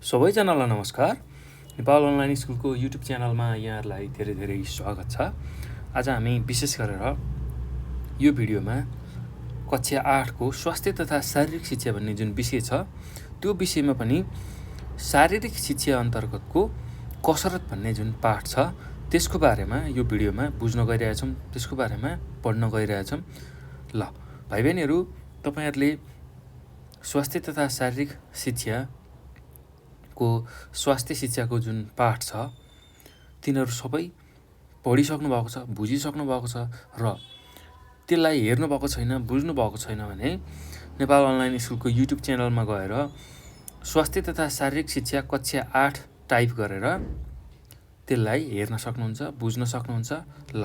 सबैजनालाई नमस्कार। नेपाल अनलाइन स्कुलको युट्युब च्यानलमा यहाँहरूलाई धेरै धेरै स्वागत छ। आज हामी विशेष गरेर यो भिडियोमा कक्षा 8को स्वास्थ्य तथा शारीरिक शिक्षा भन्ने जुन विषय छ त्यो विषयमा पनि शारीरिक शिक्षा अन्तर्गतको कसरत भन्ने जुन पाठ छ त्यसको बारेमा यो भिडियोमा बुझ्न गइरहेछौँ, त्यसको बारेमा पढ्न गइरहेछौँ। ल भाइ बहिनीहरू, तपाईहरुले स्वास्थ्य तथा शारीरिक शिक्षाको स्वास्थ्य शिक्षाको जुन पाठ छ तिनीहरू सबै पढिसक्नु भएको छ, बुझिसक्नु भएको छ र त्यसलाई हेर्नु भएको छैन, बुझ्नु भएको छैन भने नेपाल अनलाइन स्कुलको युट्युब च्यानलमा गएर स्वास्थ्य तथा शारीरिक शिक्षा कक्षा 8 टाइप गरेर त्यसलाई हेर्न सक्नुहुन्छ, बुझ्न सक्नुहुन्छ। ल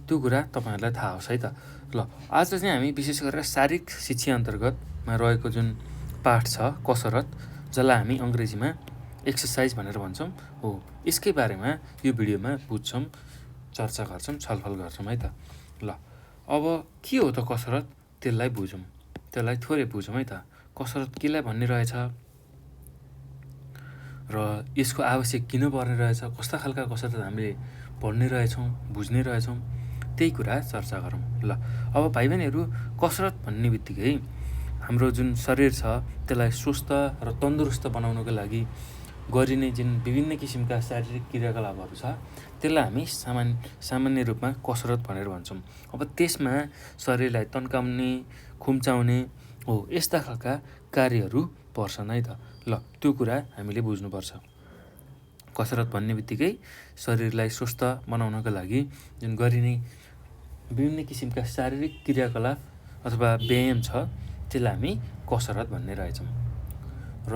त्यो कुरा तपाईहरुलाई थाहा होस् है त। ल आज चाहिँ हामी विशेष गरेर शारीरिक शिक्षा अन्तर्गतमा रहेको जुन पाठ छ कसरत, जसलाई हामी अङ्ग्रेजीमा एक्सरसाइज भनेर भन्छौँ हो, यसकै बारेमा यो भिडियोमा बुझ्छौँ, चर्चा गर्छौँ, छलफल गर्छौँ है त। ल अब के हो त कसरत, त्यसलाई बुझौँ, त्यसलाई थोरै बुझौँ है त। कसरत केलाई भन्ने रहेछ र यसको आवश्यक किन पर्ने रहेछ, कस्ता खालका कसरत हामीले पढ्ने रहेछौँ, बुझ्ने रहेछौँ, त्यही कुरा चर्चा गरौँ। ल अब भाइ बहिनीहरू, कसरत भन्ने बित्तिकै हाम्रो जुन शरीर छ त्यसलाई स्वस्थ र तन्दुरुस्त बनाउनको लागि गरिने जुन विभिन्न किसिमका शारीरिक क्रियाकलापहरू छ त्यसलाई हामी सामान्य रूपमा कसरत भनेर भन्छौँ। अब त्यसमा शरीरलाई तन्काउने, खुम्चाउने हो, यस्ता खालका कार्यहरू पर्छन् है त। ल त्यो कुरा हामीले बुझ्नुपर्छ। कसरत भन्ने बित्तिकै शरीरलाई स्वस्थ बनाउनको लागि जुन गरिने विभिन्न किसिमका शारीरिक क्रियाकलाप अथवा व्यायाम छ त्यसलाई हामी कसरत भन्ने रहेछौँ। र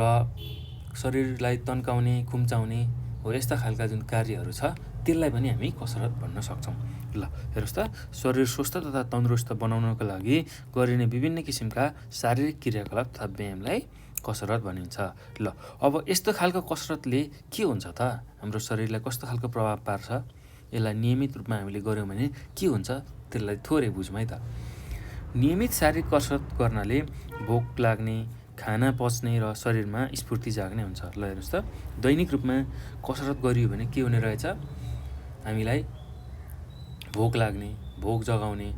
शरीरलाई तन्काउने, खुम्चाउने हो, यस्ता खालका जुन कार्यहरू छ त्यसलाई पनि हामी कसरत भन्न सक्छौँ। ल हेर्नुहोस् त, शरीर स्वस्थ तथा तन्दुरुस्त बनाउनको लागि गरिने विभिन्न किसिमका शारीरिक क्रियाकलाप तथा व्यायामलाई कसरत भनिन्छ। ल अब यस्तो खालको कसरतले के हुन्छ त, हाम्रो शरीरलाई कस्तो खालको प्रभाव पार्छ, यसलाई नियमित रूपमा हामीले गऱ्यौँ भने के हुन्छ त्यसलाई थोरै बुझौँ है त। नियमित शारीरिक कसरत गर्नाले भोक लाग्ने, खाना पच्ने र शरीरमा स्फूर्ति जाग्ने हुन्छ। ल हेर्नुहोस् त, दैनिक रूपमा कसरत गरियो भने के हुने रहेछ, हामीलाई भोक लाग्ने, भोक जगाउने,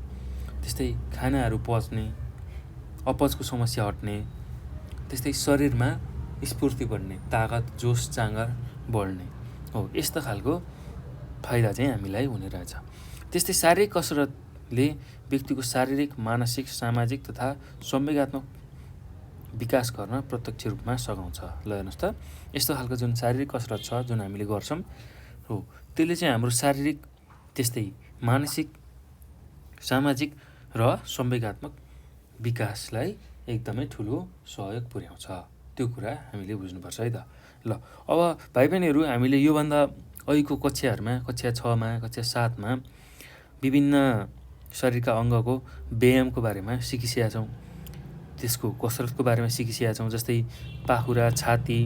त्यस्तै खानाहरू पच्ने, अपचको समस्या हट्ने, त्यस्तै शरीरमा स्फूर्ति बढ्ने, तागत, जोस जाँगर बढ्ने हो, यस्तो खालको फाइदा चाहिँ हामीलाई हुने रहेछ। त्यस्तै शारीरिक कसरतले व्यक्तिको शारीरिक, मानसिक, सामाजिक तथा संवेगात्मक विकास गर्न प्रत्यक्ष रूपमा सघाउँछ। ल हेर्नुहोस् त, यस्तो खालको जुन शारीरिक कसरत छ जुन हामीले गर्छौँ हो त्यसले चाहिँ हाम्रो शारीरिक, त्यस्तै मानसिक, सामाजिक र संवेगात्मक विकासलाई एकदमै ठुलो सहयोग पुर्याउँछ। त्यो कुरा हामीले बुझ्नुपर्छ है त। ल अब भाइ बहिनीहरू, हामीले योभन्दा अहिलेको कक्षाहरूमा, कक्षा 6मा, कक्षा 7मा विभिन्न शरीरका अङ्गको व्यायामको बारेमा सिकिसकेका छौँ, त्यसको कसरतको बारेमा सिकिसकेका छौँ। जस्तै पाखुरा, छाती,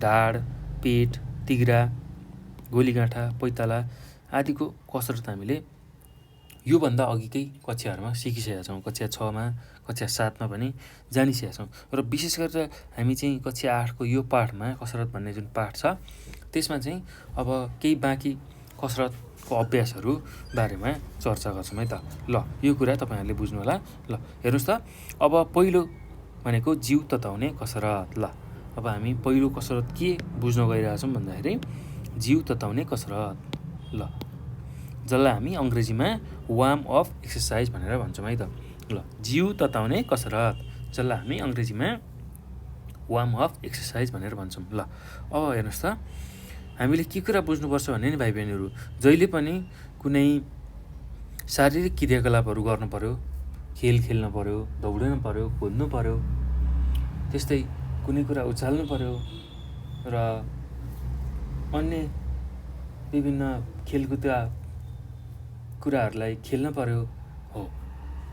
ढाड, पेट, तिघ्रा, गोलीगाँठा, पैताला आदिको कसरत हामीले योभन्दा अघिकै कक्षाहरूमा सिकिसकेका छौँ। कक्षा 6मा, कक्षा 7मा पनि जानिसकेका छौँ। र विशेष गरेर हामी चाहिँ कक्षा 8को यो पाठमा, कसरत भन्ने जुन पाठ छ त्यसमा चाहिँ अब केही बाँकी कसरतको अभ्यासहरू बारेमा चर्चा गर्छौँ है त। ल यो कुरा तपाईहरुले बुझ्नु होला। ल हेर्नुहोस् त, अब पहिलो भनेको जिउ तताउने कसरत। ल अब हामी पहिलो कसरत के बुझ्न गइरहेछौँ भन्दाखेरि जिउ तताउने कसरत, ल जसलाई हामी अङ्ग्रेजीमा वार्म अप एक्सरसाइज भनेर भन्छौँ है त। ल जिउ तताउने कसरत, जसलाई हामी अङ्ग्रेजीमा वार्म अप एक्सरसाइज भनेर भन्छौँ। ल अब हेर्नुहोस् त, हामीले के कुरा बुझ्नुपर्छ भने नि भाइ बहिनीहरू, जहिले पनि कुनै शारीरिक क्रियाकलापहरू गर्नु पर्यो, खेल खेल्नु पर्यो, दौडिनु पर्यो, कुद्नु पर्यो, त्यस्तै कुनै कुरा उचाल्नु पर्यो र अन्य विभिन्न खेलकुदका कुराहरूलाई खेल्न पर्यो हो,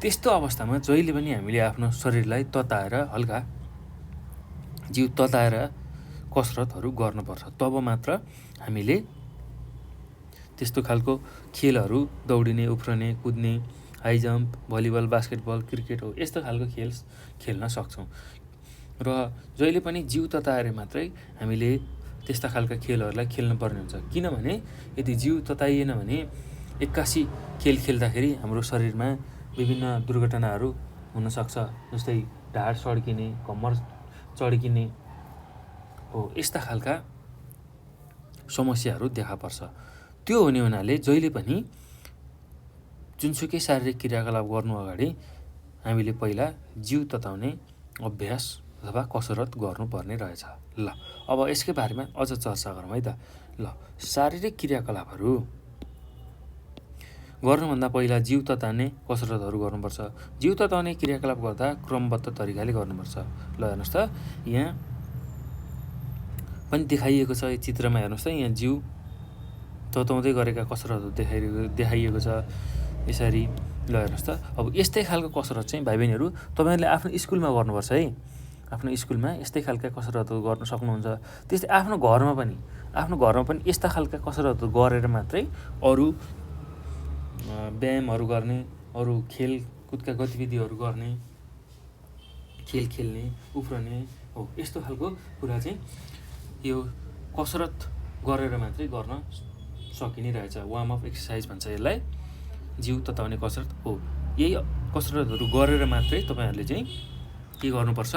त्यस्तो अवस्थामा जहिले पनि हामीले आफ्नो शरीरलाई तताएर, हल्का जिउ तताएर कसरतहरू गर्नुपर्छ। तब मात्र हामीले त्यस्तो खालको खेलहरू, दौडिने, उफ्रने, कुद्ने, high jump, volleyball, basketball, cricket हो, यस्तो खालको खेल खेल्न सक्छौँ। र जहिले पनि जिउ तताएर मात्रै हामीले त्यस्ता खालका खेलहरूलाई खेल्नुपर्ने हुन्छ। किनभने यदि जिउ तताइएन भने एक्कासी खेल खेल्दाखेरि हाम्रो शरीरमा विभिन्न दुर्घटनाहरू हुनसक्छ। जस्तै ढाड सड्किने, कम्मर चड्किने हो, यस्ता खालका समस्याहरू देखा पर्छ। त्यो हुने हुनाले जहिले पनि जुनसुकै शारीरिक क्रियाकलाप गर्नु अगाडि हामीले पहिला जिउ तताउने अभ्यास अथवा कसरत गर्नुपर्ने रहेछ। ल अब यसकै बारेमा अझ चर्चा गरौँ है त। ल शारीरिक क्रियाकलापहरू गर्नुभन्दा पहिला जिउ तताउने कसरतहरू गर्नुपर्छ। जिउ तताउने क्रियाकलाप गर्दा क्रमबद्ध तरिकाले गर्नुपर्छ। ल हेर्नुहोस् त, यहाँ पनि देखाइएको छ, यो चित्रमा हेर्नुहोस् त, यहाँ जिउ तताउँदै गरेका कसरतहरू देखाइएको छ यसरी। ल हेर्नुहोस् त, अब यस्तै खालको कसरत चाहिँ भाइ बहिनीहरू तपाईँहरूले आफ्नो स्कुलमा गर्नुपर्छ है। आफ्नो स्कुलमा यस्तै खालका कसरतहरू गर्न सक्नुहुन्छ। त्यस्तै आफ्नो घरमा पनि यस्ता खालका कसरतहरू गरेर मात्रै अरू व्यायामहरू गर्ने, अरू खेलकुदका गतिविधिहरू गर्ने, खेल खेल्ने, उफ्रने हो, यस्तो खालको कुरा चाहिँ यो कसरत गरेर मात्रै गर्न सकिने रहेछ। वार्म अप एक्सर्साइज भन्छ यसलाई, जिउ तताउने कसरत हो। यही कसरतहरू गरेर मात्रै तपाईँहरूले चाहिँ के गर्नुपर्छ,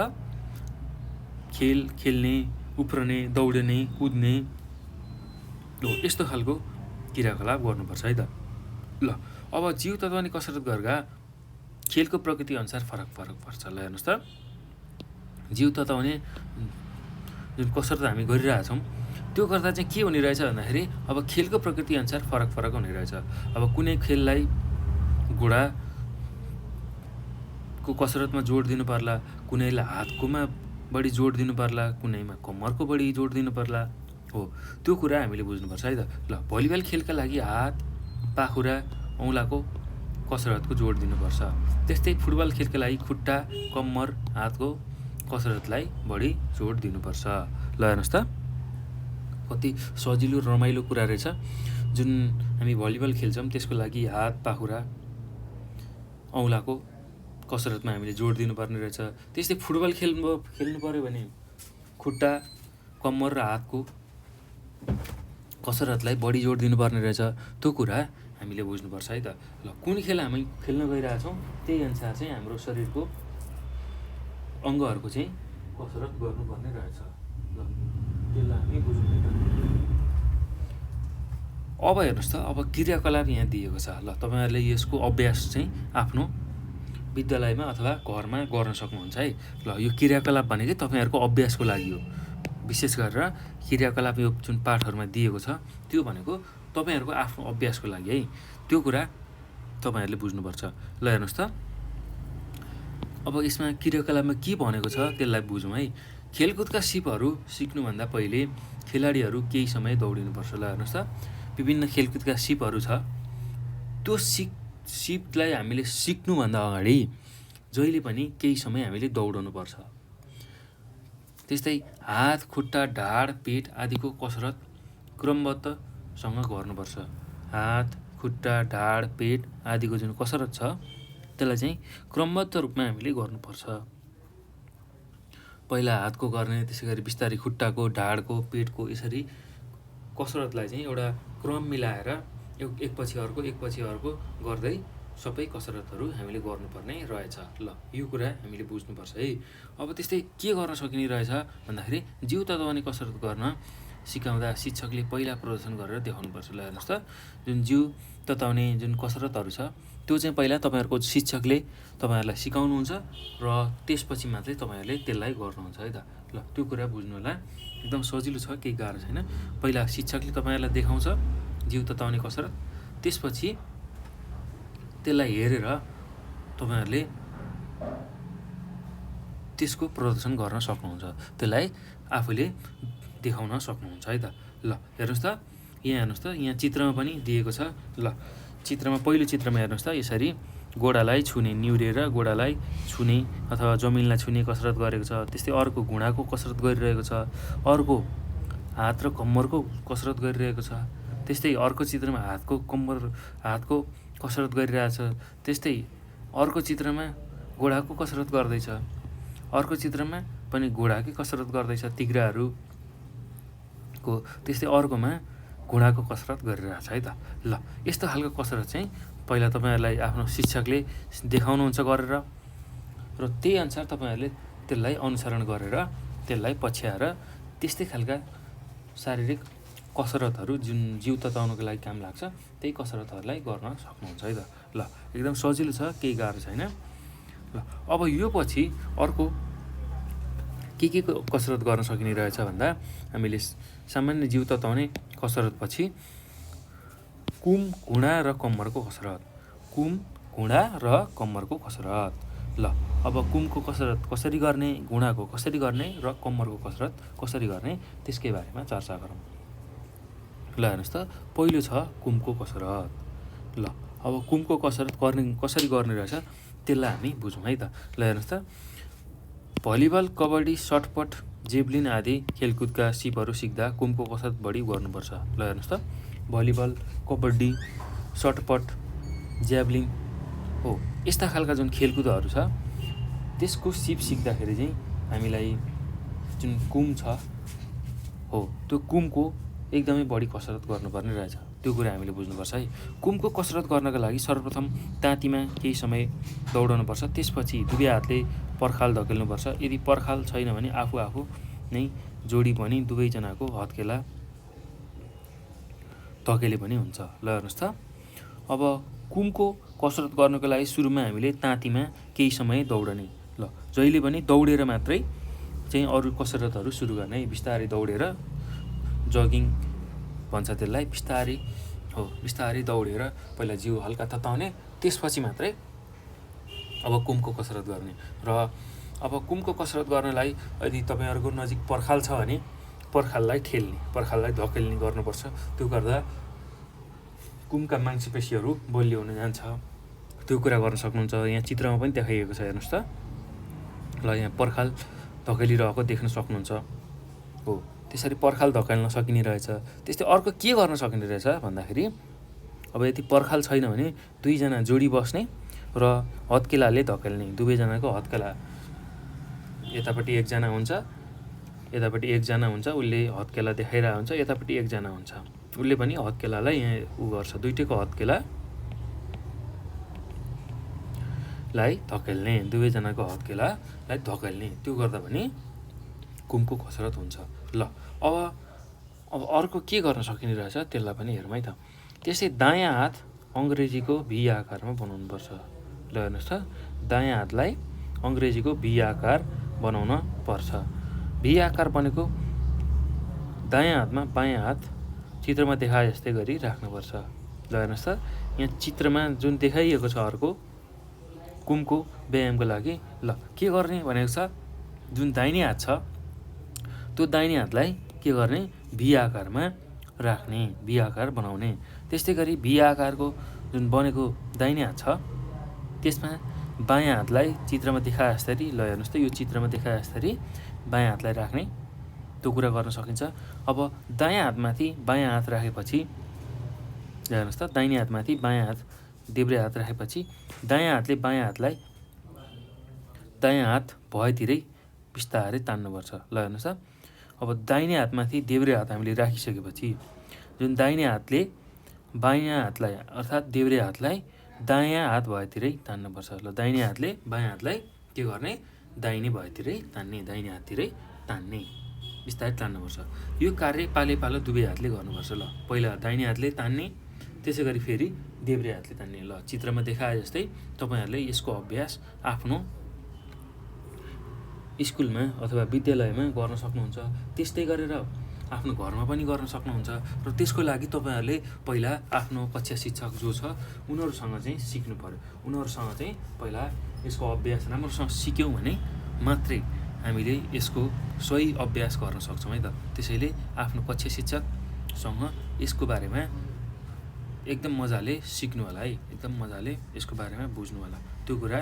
खेल खेल्ने, उफ्रने, दौडने, कुद्ने हो, यस्तो खालको क्रियाकलाप गर्नुपर्छ है त। ल अब जिउ तताउने कसरत गर्दा खेलको प्रकृति अनुसार फरक पर्छ। ल हेर्नुहोस् त, जिउ तताउने जुन कसरत हामी गरिरहेछौँ त्यो गर्दा चाहिँ के हुने रहेछ भन्दाखेरि अब खेलको प्रकृति अनुसार फरक हुने रहेछ। अब कुनै खेललाई घुँडाको कसरतमा जोड दिनु पर्ला, कुनैलाई हातकोमा बढी जोड दिनु पर्ला, कुनैमा कम्मरको बढी जोड दिनु पर्ला हो, त्यो कुरा हामीले बुझ्नुपर्छ है त। ल भलिबल खेलका लागि हात, पाखुरा, औँलाको कसरतको जोड दिनुपर्छ। त्यस्तै फुटबल खेलका लागि खुट्टा, कम्मर, हातको कसरतलाई बढी जोड दिनुपर्छ। ल हेर्नुहोस् त, कति सजिलो रमाइलो कुरा रहेछ। जुन हामी भलिबल खेल्छौँ त्यसको लागि हात, पाखुरा, औँलाको कसरतमा हामीले जोड दिनुपर्ने रहेछ। त्यस्तै फुटबल खेल्नु पऱ्यो भने खुट्टा, कम्मर र हातको कसरतलाई बढी जोड दिनुपर्ने रहेछ। त्यो कुरा हामीले बुझ्नुपर्छ है त। ल कुन खेल हामी खेल्न गइरहेछौँ त्यही अनुसार चाहिँ हाम्रो शरीरको अङ्गहरूको चाहिँ कसरत गर्नुपर्ने रहेछ। ल त्यसलाई हामी बुझ्नु है त। अब हेर्नुहोस् त, अब क्रियाकलाप यहाँ दिएको छ। ल तपाईँहरूले यसको अभ्यास चाहिँ आफ्नो विद्यालयमा अथवा घरमा गर्न सक्नुहुन्छ है। ल यो क्रियाकलाप भनेकै तपाईँहरूको अभ्यासको लागि हो। विशेष गरेर क्रियाकलाप यो जुन पाठहरूमा दिएको छ त्यो भनेको तपाईँहरूको आफ्नो अभ्यासको लागि है। त्यो कुरा तपाईँहरूले बुझ्नुपर्छ। ल हेर्नुहोस् त, अब यसमा क्रियाकलापमा के भनेको छ त्यसलाई बुझौँ है। खेलकुदका सिपहरू सिक्नुभन्दा पहिले खेलाडीहरू केही समय दौडिनुपर्छ। ल हेर्नुहोस् त, विभिन्न खेलकुदका सिपहरू छ, त्यो सिपलाई हामीले सिक्नुभन्दा अगाडि जहिले पनि केही समय हामीले दौडनुपर्छ। त्यस्तै हात, खुट्टा, ढाड, पेट आदिको कसरत क्रमबद्धसँग गर्नुपर्छ। हात, खुट्टा, ढाड, पेट आदिको जुन कसरत छ त्यसलाई चाहिँ क्रमबद्ध रूपमा हामीले गर्नुपर्छ। पहिला हातको गर्ने, त्यसै गरी बिस्तारै खुट्टाको, ढाडको, पेटको, यसरी कसरतलाई चाहिँ एउटा क्रम मिलाएर एकपछि अर्को गर्दै सबै कसरतहरू हामीले गर्नुपर्ने रहेछ। ल यो कुरा हामीले बुझ्नुपर्छ है। अब त्यस्तै के गर्न सकिने रहेछ भन्दाखेरि जिउ तताउने कसरत गर्न सिकाउँदा शिक्षकले पहिला प्रदर्शन गरेर देखाउनुपर्छ। ल हेर्नुहोस् त, जुन जिउ तताउने जुन कसरतहरू छ त्यो चाहिँ पहिला तपाईँहरूको शिक्षकले तपाईँहरूलाई सिकाउनुहुन्छ र त्यसपछि मात्रै तपाईँहरूले त्यसलाई गर्नुहुन्छ है त। ल त्यो कुरा बुझ्नु होला, एकदम सजिलो छ, केही गाह्रो छैन। पहिला शिक्षकले तपाईँहरूलाई देखाउँछ जिउ तताउने कसरत, त्यसपछि त्यसलाई हेरेर तपाईँहरूले त्यसको प्रदर्शन गर्न सक्नुहुन्छ, त्यसलाई आफूले देखाउन सक्नुहुन्छ है त। ल हेर्नुहोस् त, यहाँ चित्रमा पनि दिएको छ। ल चित्रमा पहिलो चित्रमा हेर्नुहोस् त, यसरी गोडालाई छुने, निहुरेर गोडालाई छुने अथवा जमिनलाई छुने कसरत गरेको छ। त्यस्तै अर्को घुँडाको कसरत गरिरहेको छ, अर्को हात र कम्मरको कसरत गरिरहेको छ। त्यस्तै अर्को चित्रमा हातको कसरत गरिरहेछ। त्यस्तै अर्को चित्रमा गोडाको कसरत गर्दैछ, अर्को चित्रमा पनि गोडाकै कसरत गर्दैछ, तिघ्राहरू को त्यस्तै अर्कोमा घुँडाको कसरत गरिरहेछ है त। ल यस्तो खालको कसरत चाहिँ पहिला तपाईँहरूलाई आफ्नो शिक्षकले देखाउनुहुन्छ गरेर र त्यही अनुसार तपाईँहरूले त्यसलाई अनुसरण गरेर त्यसलाई पछ्याएर त्यस्तै खालका शारीरिक कसरतहरू जुन जिउ तताउनको लागि काम लाग्छ त्यही कसरतहरूलाई गर्न सक्नुहुन्छ है त। ल एकदम सजिलो छ, केही गाह्रो छैन। ल अब यो पछि अर्को के कसरत गर्न सकिने रहेछ भन्दा हामीले सामान्य जिउ तताउने कसरत पछि कुम, घुँडा र कम्मरको कसरत, कुम, घुँडा र कम्मरको कसरत। ल अब कुमको कसरत कसरी गर्ने, घुँडाको कसरी गर्ने र कम्मरको कसरत कसरी गर्ने त्यसकै बारेमा चर्चा गरौँ। ल हेर्नुहोस् त, पहिलो छ कुमको कसरत। ल अब कुमको कसरत कसरी गर्ने रहेछ त्यसलाई हामी बुझौँ है त। ल हेर्नुहोस् त, भलिबल, कबड्डी, सटपट, जेभलिन आदि खेलकुदका सिपहरू सिक्दा कुमको कसरत बढी गर्नुपर्छ। ल हेर्नुहोस् त, भलिबल, कबड्डी, सटपट, ज्याभलिन हो यस्ता खालका जुन खेलकुदहरू छ त्यसको सिप सिक्दाखेरि चाहिँ हामीलाई जुन कुम छ हो त्यो कुमको एकदमै बढी कसरत गर्नुपर्ने रहेछ। त्यो कुरा हामीले बुझ्नुपर्छ है। कुमको कसरत गर्नका लागि सर्वप्रथम तातीमा केही समय दौडनुपर्छ। त्यसपछि दुवै हातले पर्खाल धकेल्नुपर्छ। यदि पर्खाल छैन भने आफू नै जोडी पनि दुवैजनाको हत्केला धकेले पनि हुन्छ। ल हेर्नुहोस् त, अब कुमको कसरत गर्नको लागि सुरुमा हामीले तातीमा केही समय दौडने। ल जहिले पनि दौडेर मात्रै चाहिँ अरू कसरतहरू सुरु गर्ने। बिस्तारै दौडेर, जगिङ भन्छ त्यसलाई, बिस्तारै दौडेर पहिला जिउ हल्का तताउने, त्यसपछि मात्रै अब कुमको कसरत गर्ने। र अब कुमको कसरत गर्नलाई यदि तपाईँहरूको नजिक पर्खाल छ भने पर्खाललाई ठेल्ने, पर्खाललाई धकेल्ने गर्नुपर्छ। त्यो गर्दा कुमका मांसपेशीहरू बलियो हुन जान्छ। त्यो कुरा गर्न सक्नुहुन्छ। यहाँ चित्रमा पनि देखाइएको छ, हेर्नुहोस् त। ल यहाँ पर्खाल धकेलिरहेको देख्न सक्नुहुन्छ हो। त्यसरी पर्खाल धकेल्न सकिने रहेछ। त्यस्तै अर्को के गर्न सकिने रहेछ भन्दाखेरि अब यदि पर्खाल छैन भने दुईजना जोडी बस्ने र हत्केलाले धकेल्ने। दुवैजनाको हत्केला, यतापट्टि एकजना हुन्छ, यतापट्टि एकजना हुन्छ, उसले हत्केला देखाइरहेको हुन्छ, यतापट्टि एकजना हुन्छ, उसले पनि हत्केलालाई यहाँ गर्छ, दुईटैको हत्केलालाई धकेल्ने, दुवैजनाको हत्केलालाई धकेल्ने। त्यो गर्दा पनि कुमको कसरत हुन्छ। ल अब अर्को के गर्न सकिने रहेछ त्यसलाई पनि हेरौँ है त। त्यसै दायाँ हात अङ्ग्रेजीको भी आकारमा बनाउनुपर्छ। ल हेर्नुहोस् त, दायाँ हातलाई अङ्ग्रेजीको भी आकार बनाउन पर्छ। भी आकार बनेको दायाँ हातमा बायाँ हात चित्रमा देखाए जस्तै गरी राख्नुपर्छ। ल हेर्नुहोस् त, यहाँ चित्रमा जुन देखाइएको छ अर्को कुमको व्यायामको लागि। ल के गर्ने भनेको छ, जुन दाहिने हात छ त्यो दाहिने हातलाई के गर्ने, भी आकारमा राख्ने, भी आकार बनाउने। त्यस्तै गरी भी आकारको जुन बनेको दाहिने हात छ त्यसमा बायाँ हातलाई चित्रमा देखाए जसरी, ल हेर्नुहोस् त, यो चित्रमा देखाए जसरी बायाँ हातलाई राख्ने। त्यो कुरा गर्न सकिन्छ। अब दायाँ हातमाथि बायाँ हात राखेपछि, हेर्नुहोस् त, दाहिने हातमाथि बायाँ हात, देब्रे हात राखेपछि दायाँ हातले बायाँ हातलाई दायाँ हात भएतिरै बिस्तारै तान्नुपर्छ। ल हेर्नुहोस् त, अब दाहिने हातमाथि देब्रे हात हामीले राखिसकेपछि जुन दाहिने हातले बायाँ हातलाई अर्थात् देब्रे हातलाई दायाँ हात भएतिरै तान्नुपर्छ। ल दाहिने हातले बायाँ हातलाई के गर्ने, दाहिने भएतिरै तान्ने, दाहिने हाततिरै तान्ने, बिस्तारै तान्नुपर्छ। यो कार्य पालै पालो दुवै हातले गर्नुपर्छ। ल पहिला दाहिने हातले तान्ने, त्यसै गरी फेरि देब्रे हातले तान्ने। ल चित्रमा देखाए जस्तै तपाईँहरूले यसको अभ्यास आफ्नो स्कुलमा अथवा विद्यालयमा गर्न सक्नुहुन्छ। त्यस्तै गरेर आफ्नो घरमा पनि गर्न सक्नुहुन्छ। र त्यसको लागि तपाईँहरूले पहिला आफ्नो कक्षा शिक्षक जो छ उनीहरूसँग चाहिँ सिक्नु पर्यो। उनीहरूसँग चाहिँ पहिला यसको अभ्यास राम्रोसँग सिक्यौँ भने मात्रै हामीले यसको सही अभ्यास गर्न सक्छौँ है त। त्यसैले आफ्नो कक्षा शिक्षकसँग यसको बारेमा एकदम मजाले सिक्नु होला है, एकदम मजाले यसको बारेमा बुझ्नु होला। त्यो कुरा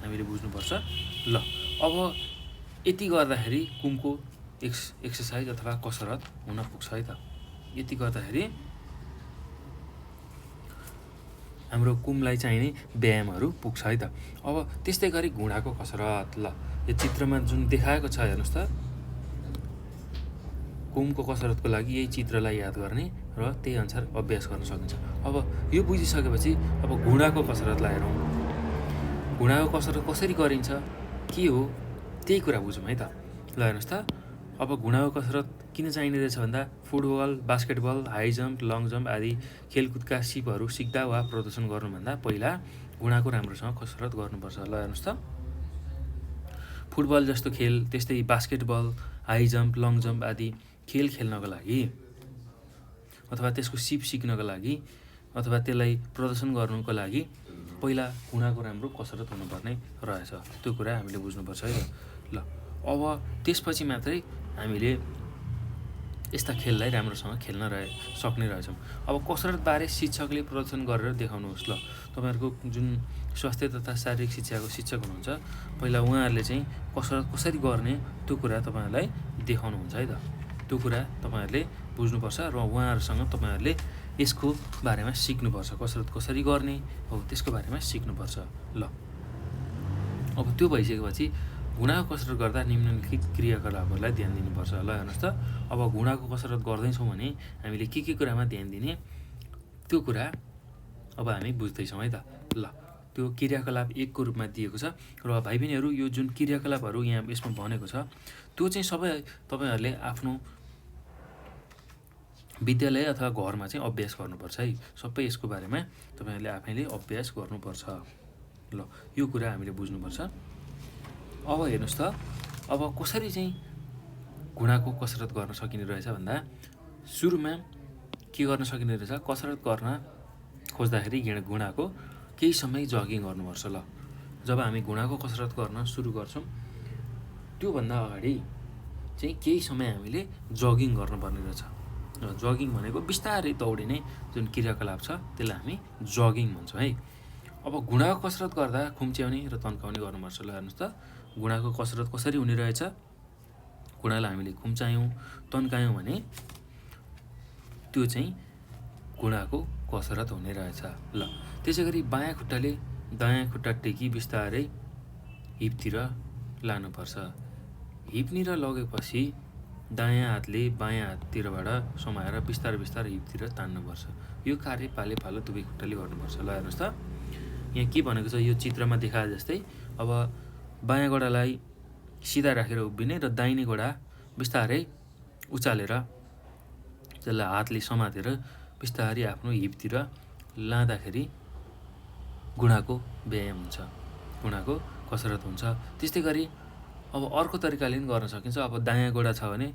हामीले बुझ्नुपर्छ। ल अब यति गर्दाखेरि कुमको एक्सर्साइज अथवा कसरत हुन पुग्छ है त। यति गर्दाखेरि हाम्रो कुमलाई चाहिने व्यायामहरू पुग्छ है त। अब त्यस्तै गरी घुँडाको कसरत। ल यो चित्रमा जुन देखाएको छ हेर्नुहोस् त, घुमको कसरतको लागि यही चित्रलाई याद गर्ने र त्यही अनुसार अभ्यास गर्न सकिन्छ। अब यो बुझिसकेपछि अब घुँडाको कसरतलाई हेरौँ। घुँडाको कसरत कसरी गरिन्छ, के हो, त्यही कुरा बुझौँ है त। ल हेर्नुहोस् त, अब घुँडाको कसरत किन चाहिने रहेछ भन्दा football, basketball, high jump, long jump आदि खेलकुदका सिपहरू सिक्दा वा प्रदर्शन गर्नुभन्दा पहिला घुँडाको राम्रोसँग कसरत गर्नुपर्छ। ल हेर्नुहोस् त, फुटबल जस्तो खेल, त्यस्तै basketball, high jump, long jump आदि खेल खेल्नको लागि अथवा त्यसको सिप सिक्नको लागि अथवा त्यसलाई प्रदर्शन गर्नुको लागि पहिला घुँडाको राम्रो कसरत हुनुपर्ने रहेछ। त्यो कुरा हामीले बुझ्नुपर्छ है त। ल अब त्यसपछि मात्रै हामीले यस्ता खेललाई राम्रोसँग खेल्न सक्ने रहेछौँ। अब कसरतबारे शिक्षकले प्रदर्शन गरेर देखाउनुहोस्। ल तपाईँहरूको जुन स्वास्थ्य तथा शारीरिक शिक्षाको शिक्षक हुनुहुन्छ, पहिला उहाँहरूले चाहिँ कसरत कसरी गर्ने त्यो कुरा तपाईँहरूलाई देखाउनुहुन्छ है त। त्यो कुरा तपाईँहरूले बुझ्नुपर्छ र उहाँहरूसँग तपाईँहरूले यसको बारेमा सिक्नुपर्छ। कसरत कसरी गर्ने हो त्यसको बारेमा सिक्नुपर्छ। ल अब त्यो भइसकेपछि घुँडाको कसरत गर्दा निम्नलिखित क्रियाकलापहरूलाई ध्यान दिनुपर्छ। ल हेर्नुहोस् त, अब घुँडाको कसरत गर्दैछौँ भने हामीले के कुरामा ध्यान दिने त्यो कुरा अब हामी बुझ्दैछौँ है त। ल त्यो क्रियाकलाप 1 को रूपमा दिएको छ र भाइ बहिनीहरू यो जुन क्रियाकलापहरू यहाँ यसमा भनेको छ त्यो चाहिँ सबै तपाईँहरूले आफ्नो विद्यालय अथवा घरमा चाहिँ अभ्यास गर्नुपर्छ है। सबै यसको बारेमा तपाईँहरूले आफैले अभ्यास गर्नुपर्छ। ल यो कुरा हामीले बुझ्नुपर्छ। अब हेर्नुहोस् त, अब कसरी चाहिँ घुँडाको कसरत गर्न सकिने रहेछ भन्दा सुरुमा के गर्न सकिने रहेछ, कसरत गर्न खोज्दाखेरि घुँडाको केही समय जगिङ गर्नुपर्छ। ल जब हामी घुँडाको कसरत गर्न सुरु गर्छौँ त्योभन्दा अगाडि चाहिँ केही समय हामीले जगिङ गर्नुपर्ने रहेछ। जगिङ भनेको बिस्तारै दौडिने जुन क्रियाकलाप छ त्यसलाई हामी जगिङ भन्छौँ है। अब घुँडाको कसरत गर्दा खुम्च्याउने र तन्काउने गर्नुपर्छ। ल हेर्नुहोस् त, घुँडाको कसरत कसरी हुने रहेछ, घुँडालाई हामीले खुम्चायौँ तन्कायौँ भने त्यो चाहिँ घुँडाको कसरत हुने रहेछ। ल त्यसै गरी बायाँ खुट्टाले दायाँ खुट्टा टेकी बिस्तारै हिपतिर लानुपर्छ। हिपनिर लगेपछि दायाँ हातले बायाँ हाततिरबाट समाएर बिस्तारै बिस्तारै हिपतिर तान्नुपर्छ। यो कार्य पाले पालो दुवै खुट्टाले गर्नुपर्छ। ल हेर्नुहोस् त, यहाँ के भनेको छ, यो चित्रमा देखाए जस्तै अब बायाँ गोडालाई सिधा राखेर उभिने र दाहिने गोडा बिस्तारै उचालेर त्यसलाई हातले समातेर बिस्तारै आफ्नो हिपतिर लाँदाखेरि घुँडाको व्यायाम हुन्छ, घुँडाको कसरत हुन्छ। त्यस्तै गरी अब अर्को तरिकाले पनि गर्न सकिन्छ। अब दायाँ गोडा छ भने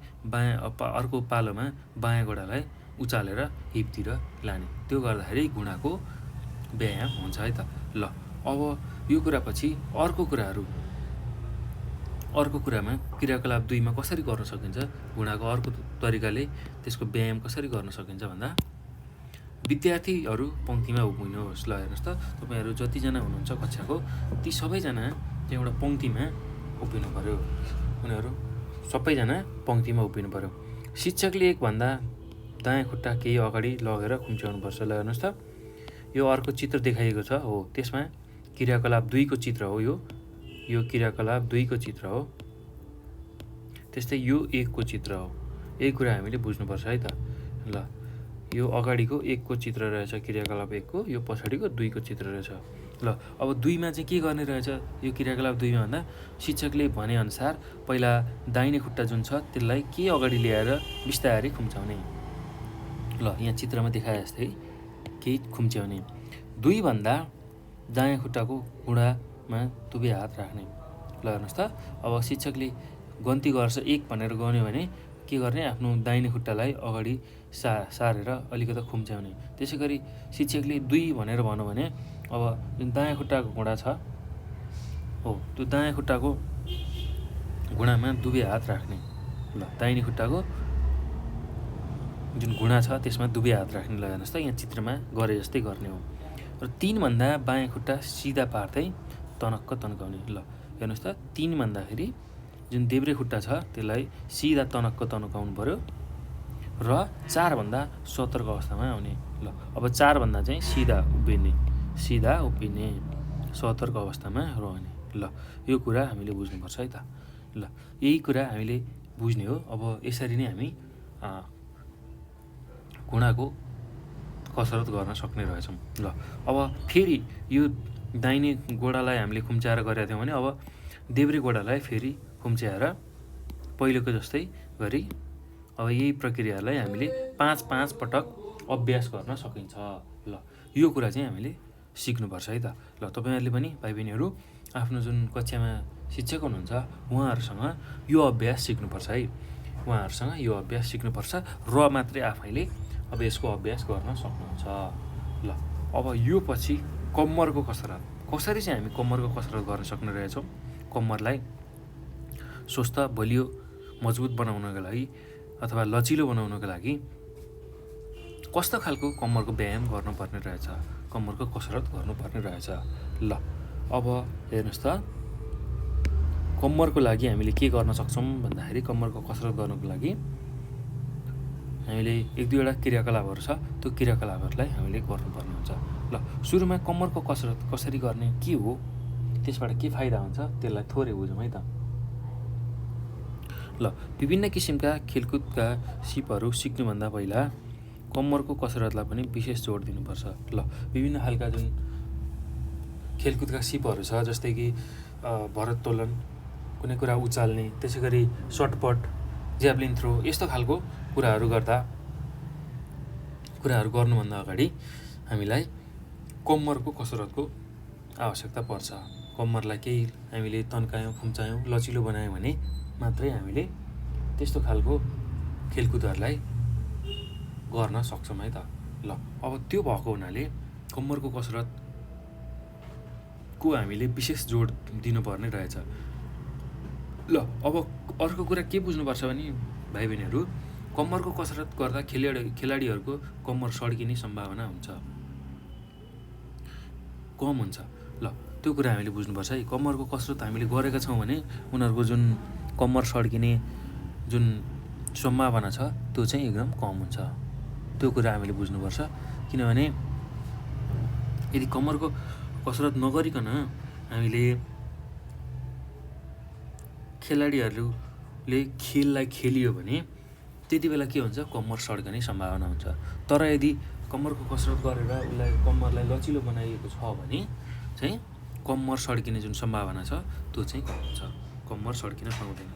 अर्को पालोमा बायाँ गोडालाई उचालेर हिपतिर लाने, त्यो गर्दाखेरि घुँडाको व्यायाम हुन्छ है त। ल अब यो कुरापछि अर्को कुरामा क्रियाकलाप 2 मा कसरी गर्न सकिन्छ घुँडाको अर्को तरिकाले त्यसको व्यायाम कसरी गर्न सकिन्छ भन्दा विद्यार्थीहरू पङ्क्तिमा उभिनुहोस्। ल हेर्नुहोस् त, तपाईँहरू जतिजना हुनुहुन्छ कक्षाको ती सबैजना चाहिँ एउटा पङ्क्तिमा उभिनु पर्यो। उनीहरू सबैजना पङ्क्तिमा उभिनु पर्यो। शिक्षकले एकभन्दा दायाँ खुट्टा केही अगाडि लगेर खुम्च्याउनुपर्छ। ल हेर्नुहोस् त, यो अर्को चित्र देखाइएको छ हो, त्यसमा क्रियाकलाप 2 को चित्र हो। यो क्रियाकलाप 2 को चित्र हो, त्यस्तै यो 1 को चित्र हो। यही कुरा हामीले बुझ्नुपर्छ है त। ल यो अगाडिको 1 को चित्र रहेछ क्रियाकलाप 1 को, यो पछाडिको 2 को चित्र रहेछ। ल अब 2 मा चाहिँ के गर्ने रहेछ, यो क्रियाकलाप 2 मा भन्दा शिक्षकले भनेअनुसार पहिला दाहिने खुट्टा जुन छ त्यसलाई के अगाडि ल्याएर बिस्तारै खुम्च्याउने। ल यहाँ चित्रमा देखाए जस्तै केही खुम्च्याउने। 2 भन्दा दायाँ खुट्टाको घुँडामा दुवै हात राख्ने। ल हेर्नुहोस् त, अब शिक्षकले गन्ती गर्छ 1 भनेर गन्यो भने के गर्ने, आफ्नो दाहिने खुट्टालाई अगाडि सारेर अलिकति खुम्च्याउने। त्यसै गरी शिक्षकले 2 भनेर भन्यो भने अब जुन दायाँ खुट्टाको घुँडा छ हो त्यो दायाँ खुट्टाको घुँडामा दुवै हात राख्ने। ल दाहिने खुट्टाको जुन घुँडा छ त्यसमा दुवै हात राख्ने। ल हेर्नुहोस् त, यहाँ चित्रमा गरे जस्तै गर्ने हो। र 3 भन्दा बायाँ खुट्टा सिधा पार्दै तनक्क तन्काउने। ल हेर्नुहोस् त, 3 भन्दाखेरि जुन देब्रे खुट्टा छ त्यसलाई सिधा तनक्क तन्काउनु पर्यो र 4 भन्दा सतर्क अवस्थामा आउने। ल अब 4 भन्दा चाहिँ सिधा उभिने सतर्क अवस्थामा रहने। ल यो कुरा हामीले बुझ्नुपर्छ है त। ल यही कुरा हामीले बुझ्ने हो। अब यसरी नै हामी घुँडाको कसरत गर्न सक्ने रहेछौँ। ल अब फेरि यो दाहिने गोडालाई हामीले खुम्च्याएर गरेका थियौँ भने अब देब्रे गोडालाई फेरि खुम्च्याएर पहिलोको जस्तै गरी अब यही प्रक्रियालाई हामीले 5 पटक अभ्यास गर्न सकिन्छ। ल यो कुरा चाहिँ हामीले सिक्नुपर्छ है त। ल तपाईँहरूले पनि भाइ बहिनीहरू आफ्नो जुन कक्षामा शिक्षक हुनुहुन्छ उहाँहरूसँग यो अभ्यास सिक्नुपर्छ है। उहाँहरूसँग यो अभ्यास सिक्नुपर्छ र मात्रै आफैले अब यसको अभ्यास गर्न सक्नुहुन्छ। ल अब यो पछि कम्मरको कसरत कसरी चाहिँ हामी कम्मरको कसरत गर्न सक्ने रहेछौँ। कम्मरलाई स्वस्थ बलियो मजबुत बनाउनको लागि अथवा लचिलो बनाउनको लागि कस्तो खालको कम्मरको व्यायाम गर्नुपर्ने रहेछ, कम्मरको कसरत गर्नुपर्ने रहेछ। ल अब हेर्नुहोस् त कम्मरको लागि हामीले के गर्न सक्छौँ भन्दाखेरि कम्मरको कसरत गर्नको लागि हामीले 1-2वटा क्रियाकलापहरू छ, त्यो क्रियाकलापहरूलाई हामीले गर्नुपर्ने हुन्छ। ल सुरुमा कम्मरको कसरत कसरी गर्ने, के हो, त्यसबाट के फाइदा हुन्छ त्यसलाई थोरै बुझौँ है त। ल विभिन्न किसिमका खेलकुदका सिपहरू सिक्नुभन्दा पहिला कम्मरको कसरतलाई पनि विशेष जोड दिनुपर्छ। ल विभिन्न खालका जुन खेलकुदका सिपहरू छ जस्तै कि भरोत्तोलन, कुनै कुरा उचाल्ने, त्यसै गरी सटपट, ज्याभलिन थ्रो, यस्तो खालको कुराहरू गर्नुभन्दा अगाडि हामीलाई कम्मरको कसरतको आवश्यकता पर्छ। कम्मरलाई केही हामीले तन्कायौँ, खुम्चायौँ, लचिलो बनायौँ भने मात्रै हामीले त्यस्तो खालको खेलकुदहरूलाई गर्न सक्छौँ है त। ल अब त्यो भएको हुनाले कम्मरको कसरतको हामीले विशेष जोड दिनुपर्ने रहेछ। ल अब अर्को कुरा के बुझ्नुपर्छ भने भाइ बहिनीहरू कम्मरको कसरत गर्दा खेलाडीहरूको कम्मर सड्किने सम्भावना हुन्छ, कम हुन्छ। ल त्यो कुरा हामीले बुझ्नुपर्छ है। कम्मरको कसरत हामीले गरेका छौँ भने उनीहरूको जुन कम्मर सड्किने जुन सम्भावना छ त्यो चाहिँ एकदम कम हुन्छ। त्यो कुरा हामीले बुझ्नुपर्छ। किनभने यदि कम्मरको कसरत नगरिकन हामीले खेलाडीहरूले खेललाई खेलियो भने त्यति बेला के हुन्छ, कम्मर सड्कने सम्भावना हुन्छ। तर यदि कम्मरको कसरत गरेर उसलाई कम्मरलाई लचिलो बनाइएको छ भने चाहिँ कम्मर सड्किने जुन सम्भावना छ त्यो चाहिँ कम हुन्छ, कम्मर सड्किन पाउँदैन।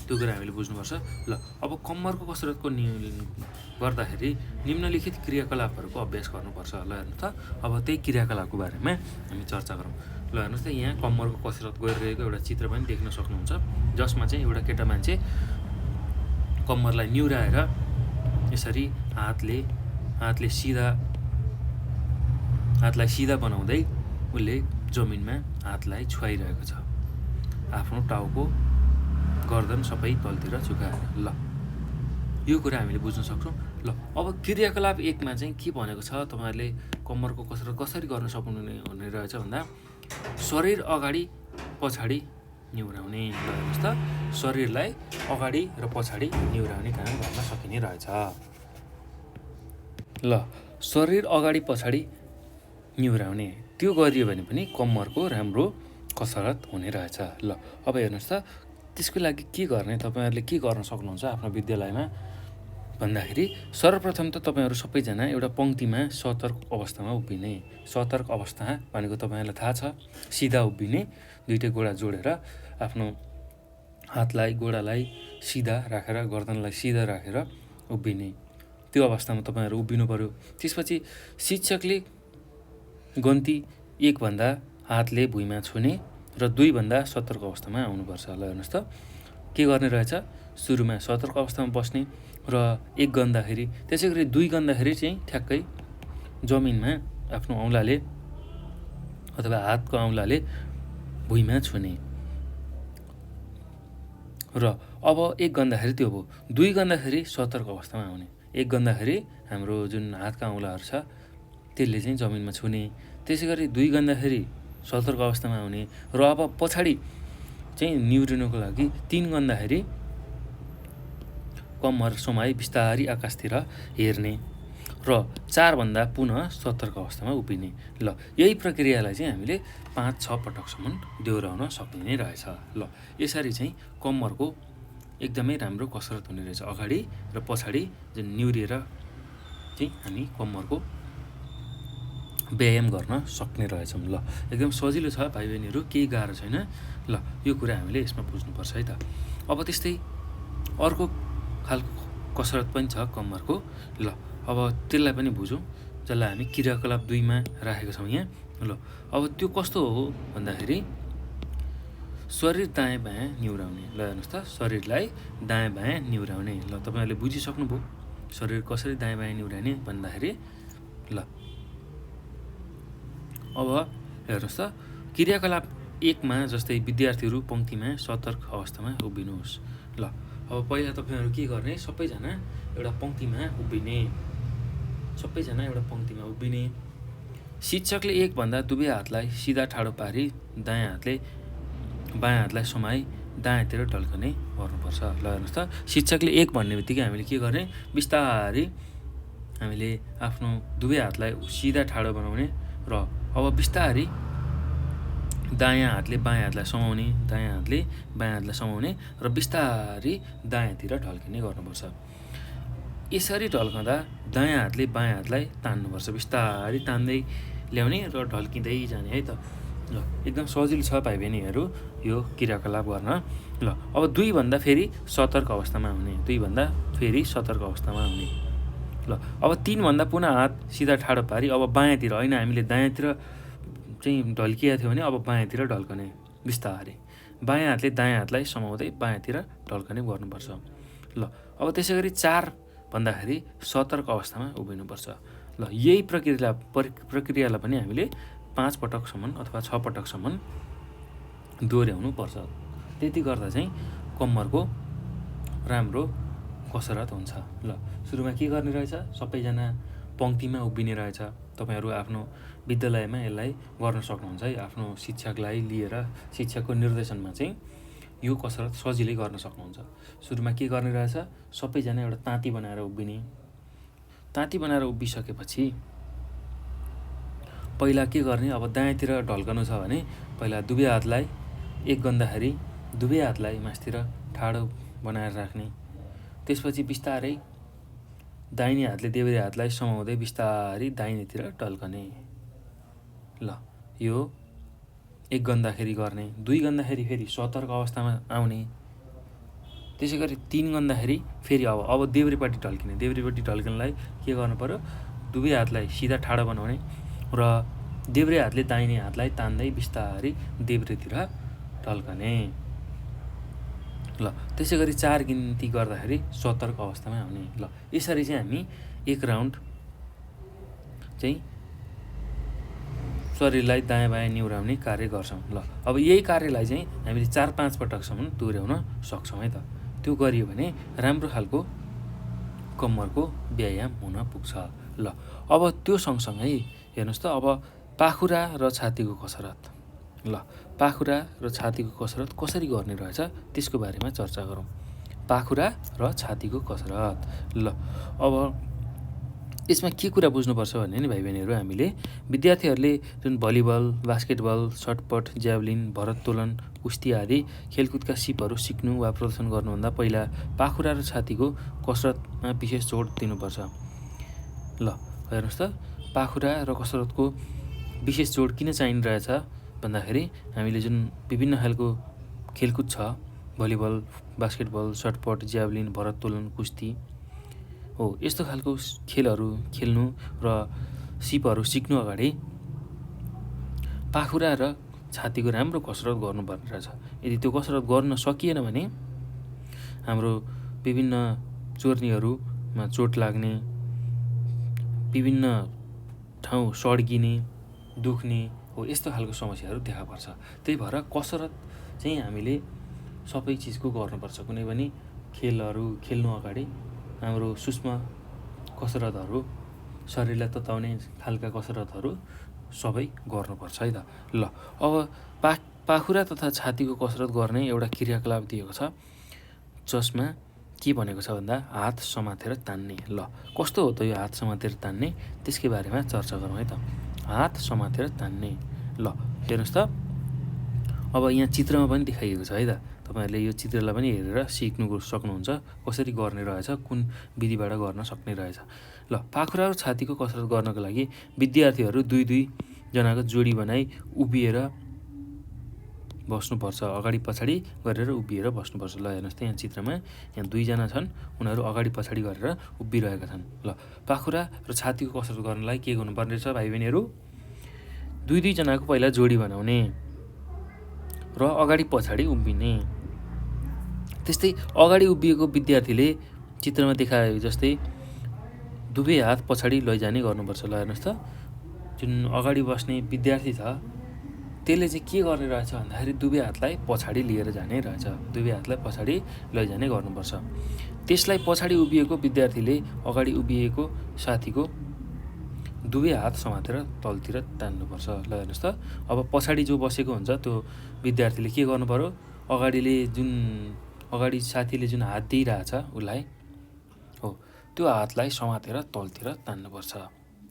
त्यो कुरा हामीले बुझ्नुपर्छ। ल अब कम्मरको कसरतको गर्दाखेरि निम्नलिखित क्रियाकलापहरूको अभ्यास गर्नुपर्छ। ल हेर्नुहोस् त अब त्यही क्रियाकलापको बारेमा हामी चर्चा गरौँ। ल हेर्नुहोस् त यहाँ कम्मरको कसरत गरिरहेको एउटा चित्र पनि देख्न सक्नुहुन्छ, जसमा चाहिँ एउटा केटा मान्छे कम्मरलाई निहुराएर यसरी हातलाई सिधा बनाउँदै उसले जमिनमा हातलाई छुवाइरहेको छ, आफ्नो टाउको गर्दन सबै तलतिर झुकाएर। ल यो कुरा हामीले बुझ्न सक्छौँ। ल अब क्रियाकलाप 1मा चाहिँ के भनेको छ, तपाईँहरूले कम्मरको कसरत कसरी गर्न सक्नुहुने हुने रहेछ भन्दा शरीर अगाडि पछाडि निहुराउने। ल हेर्नुहोस् त शरीरलाई अगाडि र पछाडि निहुराउने काम गर्न सकिने रहेछ। ल शरीर अगाडि पछाडि निहुराउने त्यो गरियो भने पनि कम्मरको राम्रो कसरत हुने रहेछ। ल अब हेर्नुहोस् त त्यसको लागि के गर्ने, तपाईँहरूले के गर्न सक्नुहुन्छ आफ्नो विद्यालयमा भन्दाखेरि सर्वप्रथम त तपाईँहरू सबैजना एउटा पङ्क्तिमा सतर्क अवस्थामा उभिने। सतर्क अवस्था भनेको तपाईँहरूलाई थाहा छ, सिधा उभिने, दुईटै गोडा जोडेर आफ्नो हातलाई गोडालाई सिधा राखेर गर्दनलाई सिधा राखेर उभिने, त्यो अवस्थामा तपाईँहरू उभिनु पर्यो। त्यसपछि शिक्षकले गन्ती 1 भन्दा हातले भुइँमा छुने र 2 भन्दा सतर्क अवस्थामा आउनुपर्छ। ल हेर्नुहोस् त के गर्ने रहेछ, सुरुमा सतर्क अवस्थामा बस्ने र 1 गन्दाखेरि, त्यसै गरी 2 गन्दाखेरि चाहिँ ठ्याक्कै जमिनमा आफ्नो औँलाले अथवा हातको औँलाले भुइँमा छुने र अब 1 गन्दाखेरि त्यो हो, 2 गन्दाखेरि सतर्क अवस्थामा आउने। 1 गन्दाखेरि हाम्रो जुन हातका औँलाहरू छ त्यसले चाहिँ जमिनमा छुने, त्यसै गरी 2 गन्दाखेरि सतर्क अवस्थामा आउने र अब पछाडि चाहिँ निहुरिनुको लागि 3 गन्दाखेरि कम्मर समाई बिस्तारी आकाशतिर हेर्ने र 4 भन्दा पुनः सतर्क अवस्थामा उभिने। ल यही प्रक्रियालाई चाहिँ हामीले 5-6 पटकसम्म दोहोऱ्याउन सकिने रहेछ। ल यसरी चाहिँ कम्मरको एकदमै राम्रो कसरत हुने रहेछ। अगाडि र पछाडि जुन निहुरिएर चाहिँ हामी कम्मरको व्यायाम गर्न सक्ने रहेछौँ। ल एकदम सजिलो छ भाइ बहिनीहरू, केही गाह्रो छैन। ल यो कुरा हामीले यसमा बुझ्नुपर्छ है त। अब त्यस्तै अर्को खालको कसरत पनि छ कम्मरको। ल अब त्यसलाई पनि बुझौँ, जसलाई हामी क्रियाकलाप 2 मा राखेको छौँ यहाँ। ल अब त्यो कस्तो हो भन्दाखेरि शरीर दायाँ बायाँ निहुराउने। ल हेर्नुहोस् त, शरीरलाई दायाँ बायाँ निहुराउने। ल तपाईँहरूले बुझिसक्नुभयो शरीर कसरी दायाँ बायाँ निहुराउने भन्दाखेरि। ल अब हेर्नुहोस् त, क्रियाकलाप 1 मा जस्तै विद्यार्थीहरू पङ्क्तिमा सतर्क अवस्थामा उभिनुहोस्। ल अब पहिला तपाईँहरू के गर्ने, सबैजना एउटा पङ्क्तिमा उभिने। शिक्षकले एकभन्दा दुवै हातलाई सिधा ठाडो पारी दायाँ हातले बायाँ हातलाई समाई दायाँतिर ढल्कने गर्नुपर्छ। ल हेर्नुहोस् त, शिक्षकले 1 भन्ने बित्तिकै हामीले के गर्ने, बिस्तारै हामीले आफ्नो दुवै हातलाई सिधा ठाडो बनाउने र अब बिस्तारै दायाँ हातले बायाँ हातलाई समाउने, दायाँ हातले बायाँ हातलाई समाउने र बिस्तारै दायाँतिर ढल्किने गर्नुपर्छ। यसरी ढल्कँदा दायाँ हातले बायाँ हातलाई तान्नुपर्छ, बिस्तारै तान्दै ल्याउने र ढल्किँदै जाने है त। ल एकदम सजिलो छ भाइ बहिनीहरू यो क्रियाकलाप गर्न। ल अब 2 भन्दा फेरि सतर्क अवस्थामा हुने। ल अब 3 भन्दा पुनः हात सिधा ठाडो पारी अब बायाँतिर होइन, हामीले दायाँतिर चाहिँ ढल्किएको थियो भने अब बायाँतिर ढल्कने बिस्तारै। बायाँ हातले दायाँ हातलाई समाउँदै बायाँतिर ढल्कने गर्नुपर्छ। ल अब त्यसै गरी 4 भन्दाखेरि सतर्क अवस्थामा उभिनुपर्छ। ल यही प्रक्रियालाई पनि हामीले 5 पटकसम्म अथवा 6 पटकसम्म दोहोऱ्याउनु पर्छ। त्यति गर्दा चाहिँ कम्मरको राम्रो कसरत हुन्छ। ल सुरुमा के गर्ने रहेछ, सबैजना पङ्क्तिमा उभिने रहेछ। तपाईँहरू आफ्नो विद्यालयमा यसलाई गर्न सक्नुहुन्छ है। आफ्नो शिक्षकलाई लिएर शिक्षकको निर्देशनमा चाहिँ यो कसरत सजिलै गर्न सक्नुहुन्छ। सुरुमा के गर्ने रहेछ, सबैजना एउटा ताती बनाएर उभिने। ताती बनाएर उभिसकेपछि पहिला के गर्ने, अब दायाँतिर ढल्कनु छ भने पहिला दुवै हातलाई एक गन्दाखेरि दुवै हातलाई मास्तिर ठाडो बनाएर राख्ने। त्यसपछि बिस्तारै दाहिने हातले देब्रे हातलाई समाउँदै बिस्तारै दाहिनेतिर ढल्कने। ल यो 1 गन्दाखेरि गर्ने। 2 गन्दाखेरि फेरि सतर्क अवस्थामा आउने। त्यसै गरी 3 गन्दाखेरि फेरि अब देब्रेपट्टि ढल्किने। देब्रेपट्टि ढल्किनलाई के गर्नु पर्यो, दुवै हातलाई सिधा ठाडो बनाउने र देब्रे हातले दाहिने हातलाई तान्दै बिस्तारै देब्रेतिर ढल्कने। ल त्यसै गरी 4 गिन्ती गर्दाखेरि सतर्क अवस्थामा आउने। ल यसरी चाहिँ हामी 1 राउन्ड चाहिँ शरीरलाई दायाँ बायाँ निहुराउने कार्य गर्छौँ। ल अब यही कार्यलाई चाहिँ हामीले 4-5 पटकसम्म दोहोऱ्याउन सक्छौँ है त। त्यो गरियो भने राम्रो खालको कम्मरको व्यायाम हुन पुग्छ। ल अब त्यो सँगसँगै हेर्नुहोस् त, अब पाखुरा र छातीको कसरत। ल पाखुरा र छातीको कसरत कसरी गर्ने रहेछ त्यसको बारेमा चर्चा गरौँ। पाखुरा र छातीको कसरत। ल अब यसमा के कुरा बुझ्नुपर्छ भने नि भाइ बहिनीहरू, हामीले विद्यार्थीहरूले जुन भलिबल, बास्केटबल, सटपट, ज्याभलिन, भरोत्तोलन, कुस्ती आदि खेलकुदका सिपहरू सिक्नु वा प्रदर्शन गर्नुभन्दा पहिला पाखुरा र छातीको कसरतमा विशेष जोड दिनुपर्छ। ल हेर्नुहोस् त, पाखुरा र कसरतको विशेष जोड किन चाहिरहेछ भन्दाखेरि हामीले जुन विभिन्न खालको खेलकुद छ, भलिबल, बास्केटबल, सटपट, ज्याभलिन, भरोत्तोलन, कुस्ती हो, यस्तो खालको खेलहरू खेल्नु र सिपहरू सिक्नु अगाडि पाखुरा र छातीको राम्रो कसरत गर्नुपर्ने रहेछ। यदि त्यो कसरत गर्न सकिएन भने हाम्रो विभिन्न चोर्नीहरूमा चोट लाग्ने, विभिन्न ठाउँ सड्किने, दुख्ने हो, यस्तो खालको समस्याहरू देखा पर्छ। त्यही भएर कसरत चाहिँ हामीले सबै चिजको गर्नुपर्छ। कुनै पनि खेलहरू खेल्नु अगाडि हाम्रो सूक्ष्म कसरतहरू, शरीरलाई तताउने खालका कसरतहरू सबै गर्नुपर्छ है त। ल अब पाखुरा तथा छातीको कसरत गर्ने एउटा क्रियाकलाप दिएको छ, जसमा के भनेको छ भन्दा हात समातेर तान्ने। ल कस्तो हो त यो हात समातेर तान्ने, त्यसकै बारेमा चर्चा गरौँ है त। हात समातेर तान्ने। ल हेर्नुहोस् त, अब यहाँ चित्रमा पनि देखाइएको छ है त। तपाईँहरूले यो चित्रलाई पनि हेरेर सिक्नु सक्नुहुन्छ कसरी गर्ने रहेछ, कुन विधिबाट गर्न सक्ने रहेछ। ल, पाखुरा र छातीको कसरत गर्नको लागि विद्यार्थीहरू 2-2 जनाको जोडी बनाई उभिएर बस्नुपर्छ, अगाडि पछाडि गरेर उभिएर बस्नुपर्छ। ल हेर्नुहोस् त यहाँ चित्रमा यहाँ 2 जना छन्, उनीहरू अगाडि पछाडि गरेर उभिरहेका छन्। ल, पाखुरा र छातीको कसरत गर्नलाई के गर्नुपर्ने रहेछ भाइ बहिनीहरू? 2-2 जनाको पहिला जोडी बनाउने र अगाडि पछाडि उभिने। त्यस्तै अगाडि उभिएको विद्यार्थीले चित्रमा देखाए जस्तै दुवै हात पछाडि लैजाने गर्नुपर्छ। ल हेर्नुहोस् त, जुन अगाडि बस्ने विद्यार्थी छ त्यसले चाहिँ के गर्ने रहेछ भन्दाखेरि दुवै हातलाई पछाडि लिएर जाने रहेछ, दुवै हातलाई पछाडि लैजाने गर्नुपर्छ। त्यसलाई पछाडि उभिएको विद्यार्थीले अगाडि उभिएको साथीको दुवै हात समातेर तलतिर तान्नुपर्छ। ल हेर्नुहोस् त, अब पछाडि जो बसेको हुन्छ त्यो विद्यार्थीले के गर्नु पर्यो? अगाडि साथीले जुन हात दिइरहेछ उसलाई हो त्यो हातलाई समातेर तलतिर तान्नुपर्छ।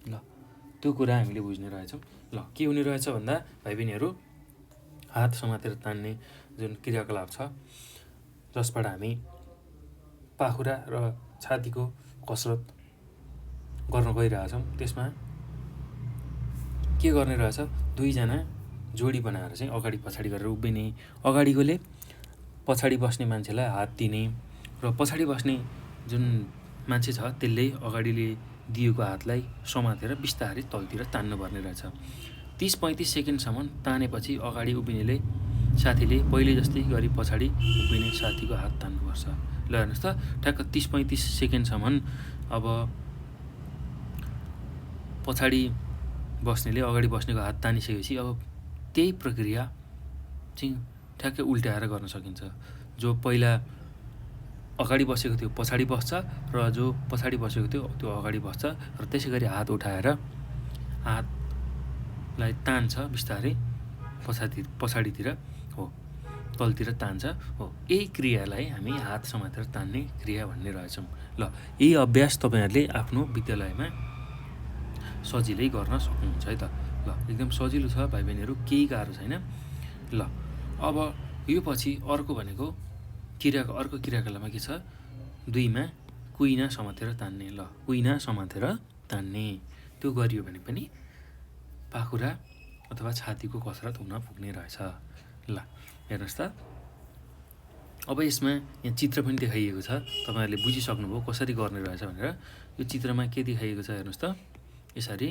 ल, त्यो कुरा हामीले बुझ्ने रहेछौँ। ल, के हुने रहेछ भन्दा भाइ बहिनीहरू, हात समातेर तान्ने जुन क्रियाकलाप छ जसबाट हामी पाखुरा र छातीको कसरत गर्न गइरहेछौँ, त्यसमा के गर्ने रहेछ? 2 जना जोडी बनाएर चाहिँ अगाडि पछाडि गरेर उभिने, अगाडिकोले पछाडि बस्ने मान्छेलाई हात दिने र पछाडि बस्ने जुन मान्छे छ त्यसले अगाडिले दिएको हातलाई समातेर बिस्तारै तलतिर तान्नुपर्ने रहेछ। 30-35 सेकेन्डसम्म तानेपछि अगाडि उभिनेले साथीले पहिले जस्तै गरी पछाडि उभिने साथीको हात तान्नुपर्छ। ल हेर्नुहोस् त, ठ्याक्क 30-35 सेकेन्डसम्म अब पछाडि बस्नेले अगाडि बस्नेको हात तानिसकेपछि अब त्यही प्रक्रिया चाहिँ ठ्याक्कै उल्टाएर गर्न सकिन्छ। जो पहिला अगाडि बसेको थियो पछाडि बस्छ र जो पछाडि बसेको थियो त्यो अगाडि बस्छ र त्यसै गरी हात उठाएर हातलाई तान्छ बिस्तारै पछाडितिर हो, तलतिर तान्छ हो। यही क्रियालाई हामी हात समातेर तान्ने क्रिया भन्ने रहेछौँ। ल, यही अभ्यास तपाईँहरूले आफ्नो विद्यालयमा सजिलै गर्न सक्नुहुन्छ है त। ल, एकदम सजिलो छ भाइ बहिनीहरू, केही गाह्रो छैन। ल, अब यो पछि अर्को भनेको अर्को क्रियाकलापमा के छ? 2मा कुइना समातेर तान्ने। ल, कुइना समातेर तान्ने त्यो गरियो भने पनि पाखुरा अथवा छातीको कसरत हुन पुग्ने रहेछ। ल हेर्नुहोस् त, अब यसमा यहाँ चित्र पनि देखाइएको छ, तपाईँहरूले बुझिसक्नुभयो कसरी गर्ने रहेछ भनेर। यो चित्रमा के देखाइएको छ हेर्नुहोस् त, यसरी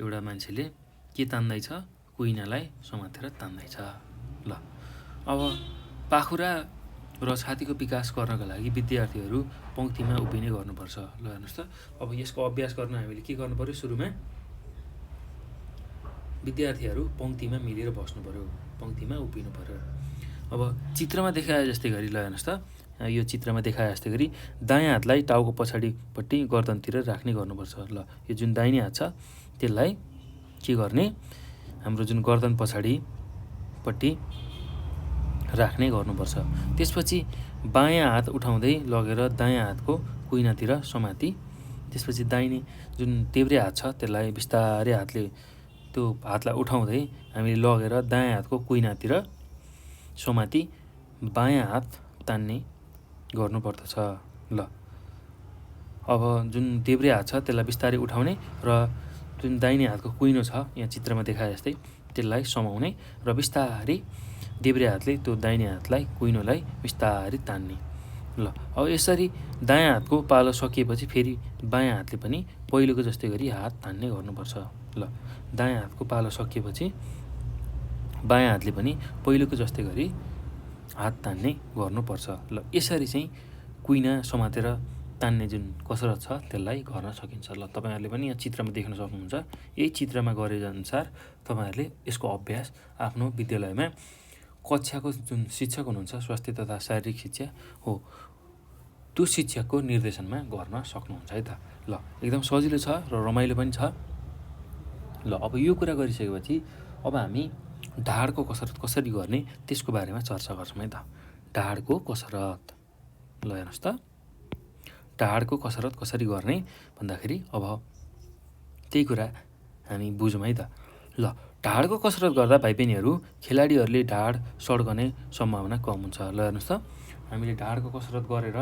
एउटा मान्छेले के तान्दैछ? कुइनालाई समातेर तान्दैछ। ल, अब पाखुरा र छातीको विकास गर्नका लागि विद्यार्थीहरू पङ्क्तिमा उभिने गर्नुपर्छ। ल हेर्नुहोस् त, अब यसको अभ्यास गर्न हामीले के गर्नु पर्यो? सुरुमा विद्यार्थीहरू पङ्क्तिमा मिलेर बस्नु पर्यो, पङ्क्तिमा उभिनु पर्यो। अब चित्रमा देखाए जस्तै गरी ल हेर्नुहोस् त, यो चित्रमा देखाए जस्तै गरी दायाँ हातलाई टाउको पछाडिपट्टि गर्दनतिर राख्ने गर्नुपर्छ। ल, यो जुन दाहिने हात छ त्यसलाई के गर्ने? हाम्रो जुन गर्दन पछाडिपट्टि राख्ने गर्नुपर्छ। त्यसपछि बायाँ हात उठाउँदै लगेर दायाँ हातको कुइनातिर समाती, त्यसपछि दाहिने जुन देब्रे हात छ त्यसलाई बिस्तारै हातले त्यो हातलाई उठाउँदै हामीले लगेर दायाँ हातको कुइनातिर समाती बायाँ हात तान्ने गर्नुपर्दछ। ल, अब जुन देब्रे हात छ त्यसलाई बिस्तारै उठाउने र जुन दाहिने हातको कुइनो छ यहाँ चित्रमा देखाए जस्तै त्यसलाई समाउने र बिस्तारै देब्रे हातले त्यो दाहिने हातलाई कुइनोलाई बिस्तारै तान्ने। ल, अब यसरी दायाँ हातको पालो सकिएपछि फेरि बायाँ हातले पनि पहिलोको जस्तै गरी हात तान्ने गर्नुपर्छ। ल, दायाँ हातको पालो सकिएपछि बायाँ हातले पनि पहिलोको जस्तै गरी हात तान्ने गर्नुपर्छ। ल, यसरी चाहिँ कुइना समातेर तान्ने जुन कसरत छ त्यसलाई गर्न सकिन्छ। ल, तपाईँहरूले पनि यहाँ चित्रमा देख्न सक्नुहुन्छ। यही चित्रमा गरे अनुसार तपाईँहरूले यसको अभ्यास आफ्नो विद्यालयमा कक्षाको जुन शिक्षक हुनुहुन्छ स्वास्थ्य तथा शारीरिक शिक्षा हो त्यो शिक्षकको निर्देशनमा गर्न सक्नुहुन्छ है त। ल, एकदम सजिलो छ र रमाइलो पनि छ। ल, अब यो कुरा गरिसकेपछि अब हामी ढाडको कसरत कसरी गर्ने त्यसको बारेमा चर्चा गर्छौँ है त। ढाडको कसरत, ल हेर्नुहोस् त, ढाडको कसरत कसरी गर्ने भन्दाखेरि अब त्यही कुरा हामी बुझौँ है त। ल, ढाडको कसरत गर्दा भाइ बहिनीहरू खेलाडीहरूले ढाड सड्कने सम्भावना कम हुन्छ। ल हेर्नुहोस् त, हामीले ढाडको कसरत गरेर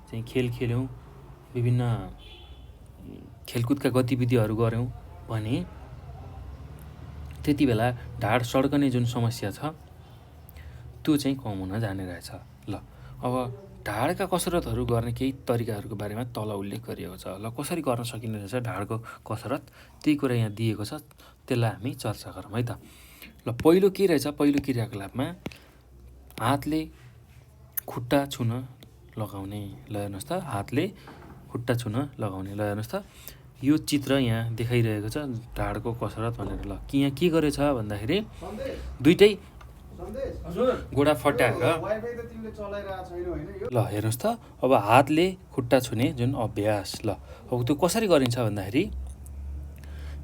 चाहिँ खेल खेल्यौँ, विभिन्न खेलकुदका गतिविधिहरू गऱ्यौँ भने त्यति बेला ढाड सड्कने जुन समस्या छ त्यो चाहिँ कम हुन जाने रहेछ। ल अब ढाडका कसरतहरू गर्ने केही तरिकाहरूको बारेमा तल उल्लेख गरिएको छ। ल कसरी गर्न सकिने रहेछ ढाडको कसरत, त्यही कुरा यहाँ दिएको छ, त्यसलाई हामी चर्चा गरौँ है त। ल पहिलो के रहेछ, पहिलो क्रियाकलापमा हातले खुट्टा छुन लगाउने। ल हेर्नुहोस् त, हातले खुट्टा छुन लगाउने। ल हेर्नुहोस् त, यो चित्र यहाँ देखाइरहेको छ ढाडको कसरत भनेर। ल यहाँ के गरेछ भन्दाखेरि दुइटै गोडा फट्याएर, ल हेर्नुहोस् त, अब हातले खुट्टा छुने जुन अभ्यास, ल अब त्यो कसरी गरिन्छ भन्दाखेरि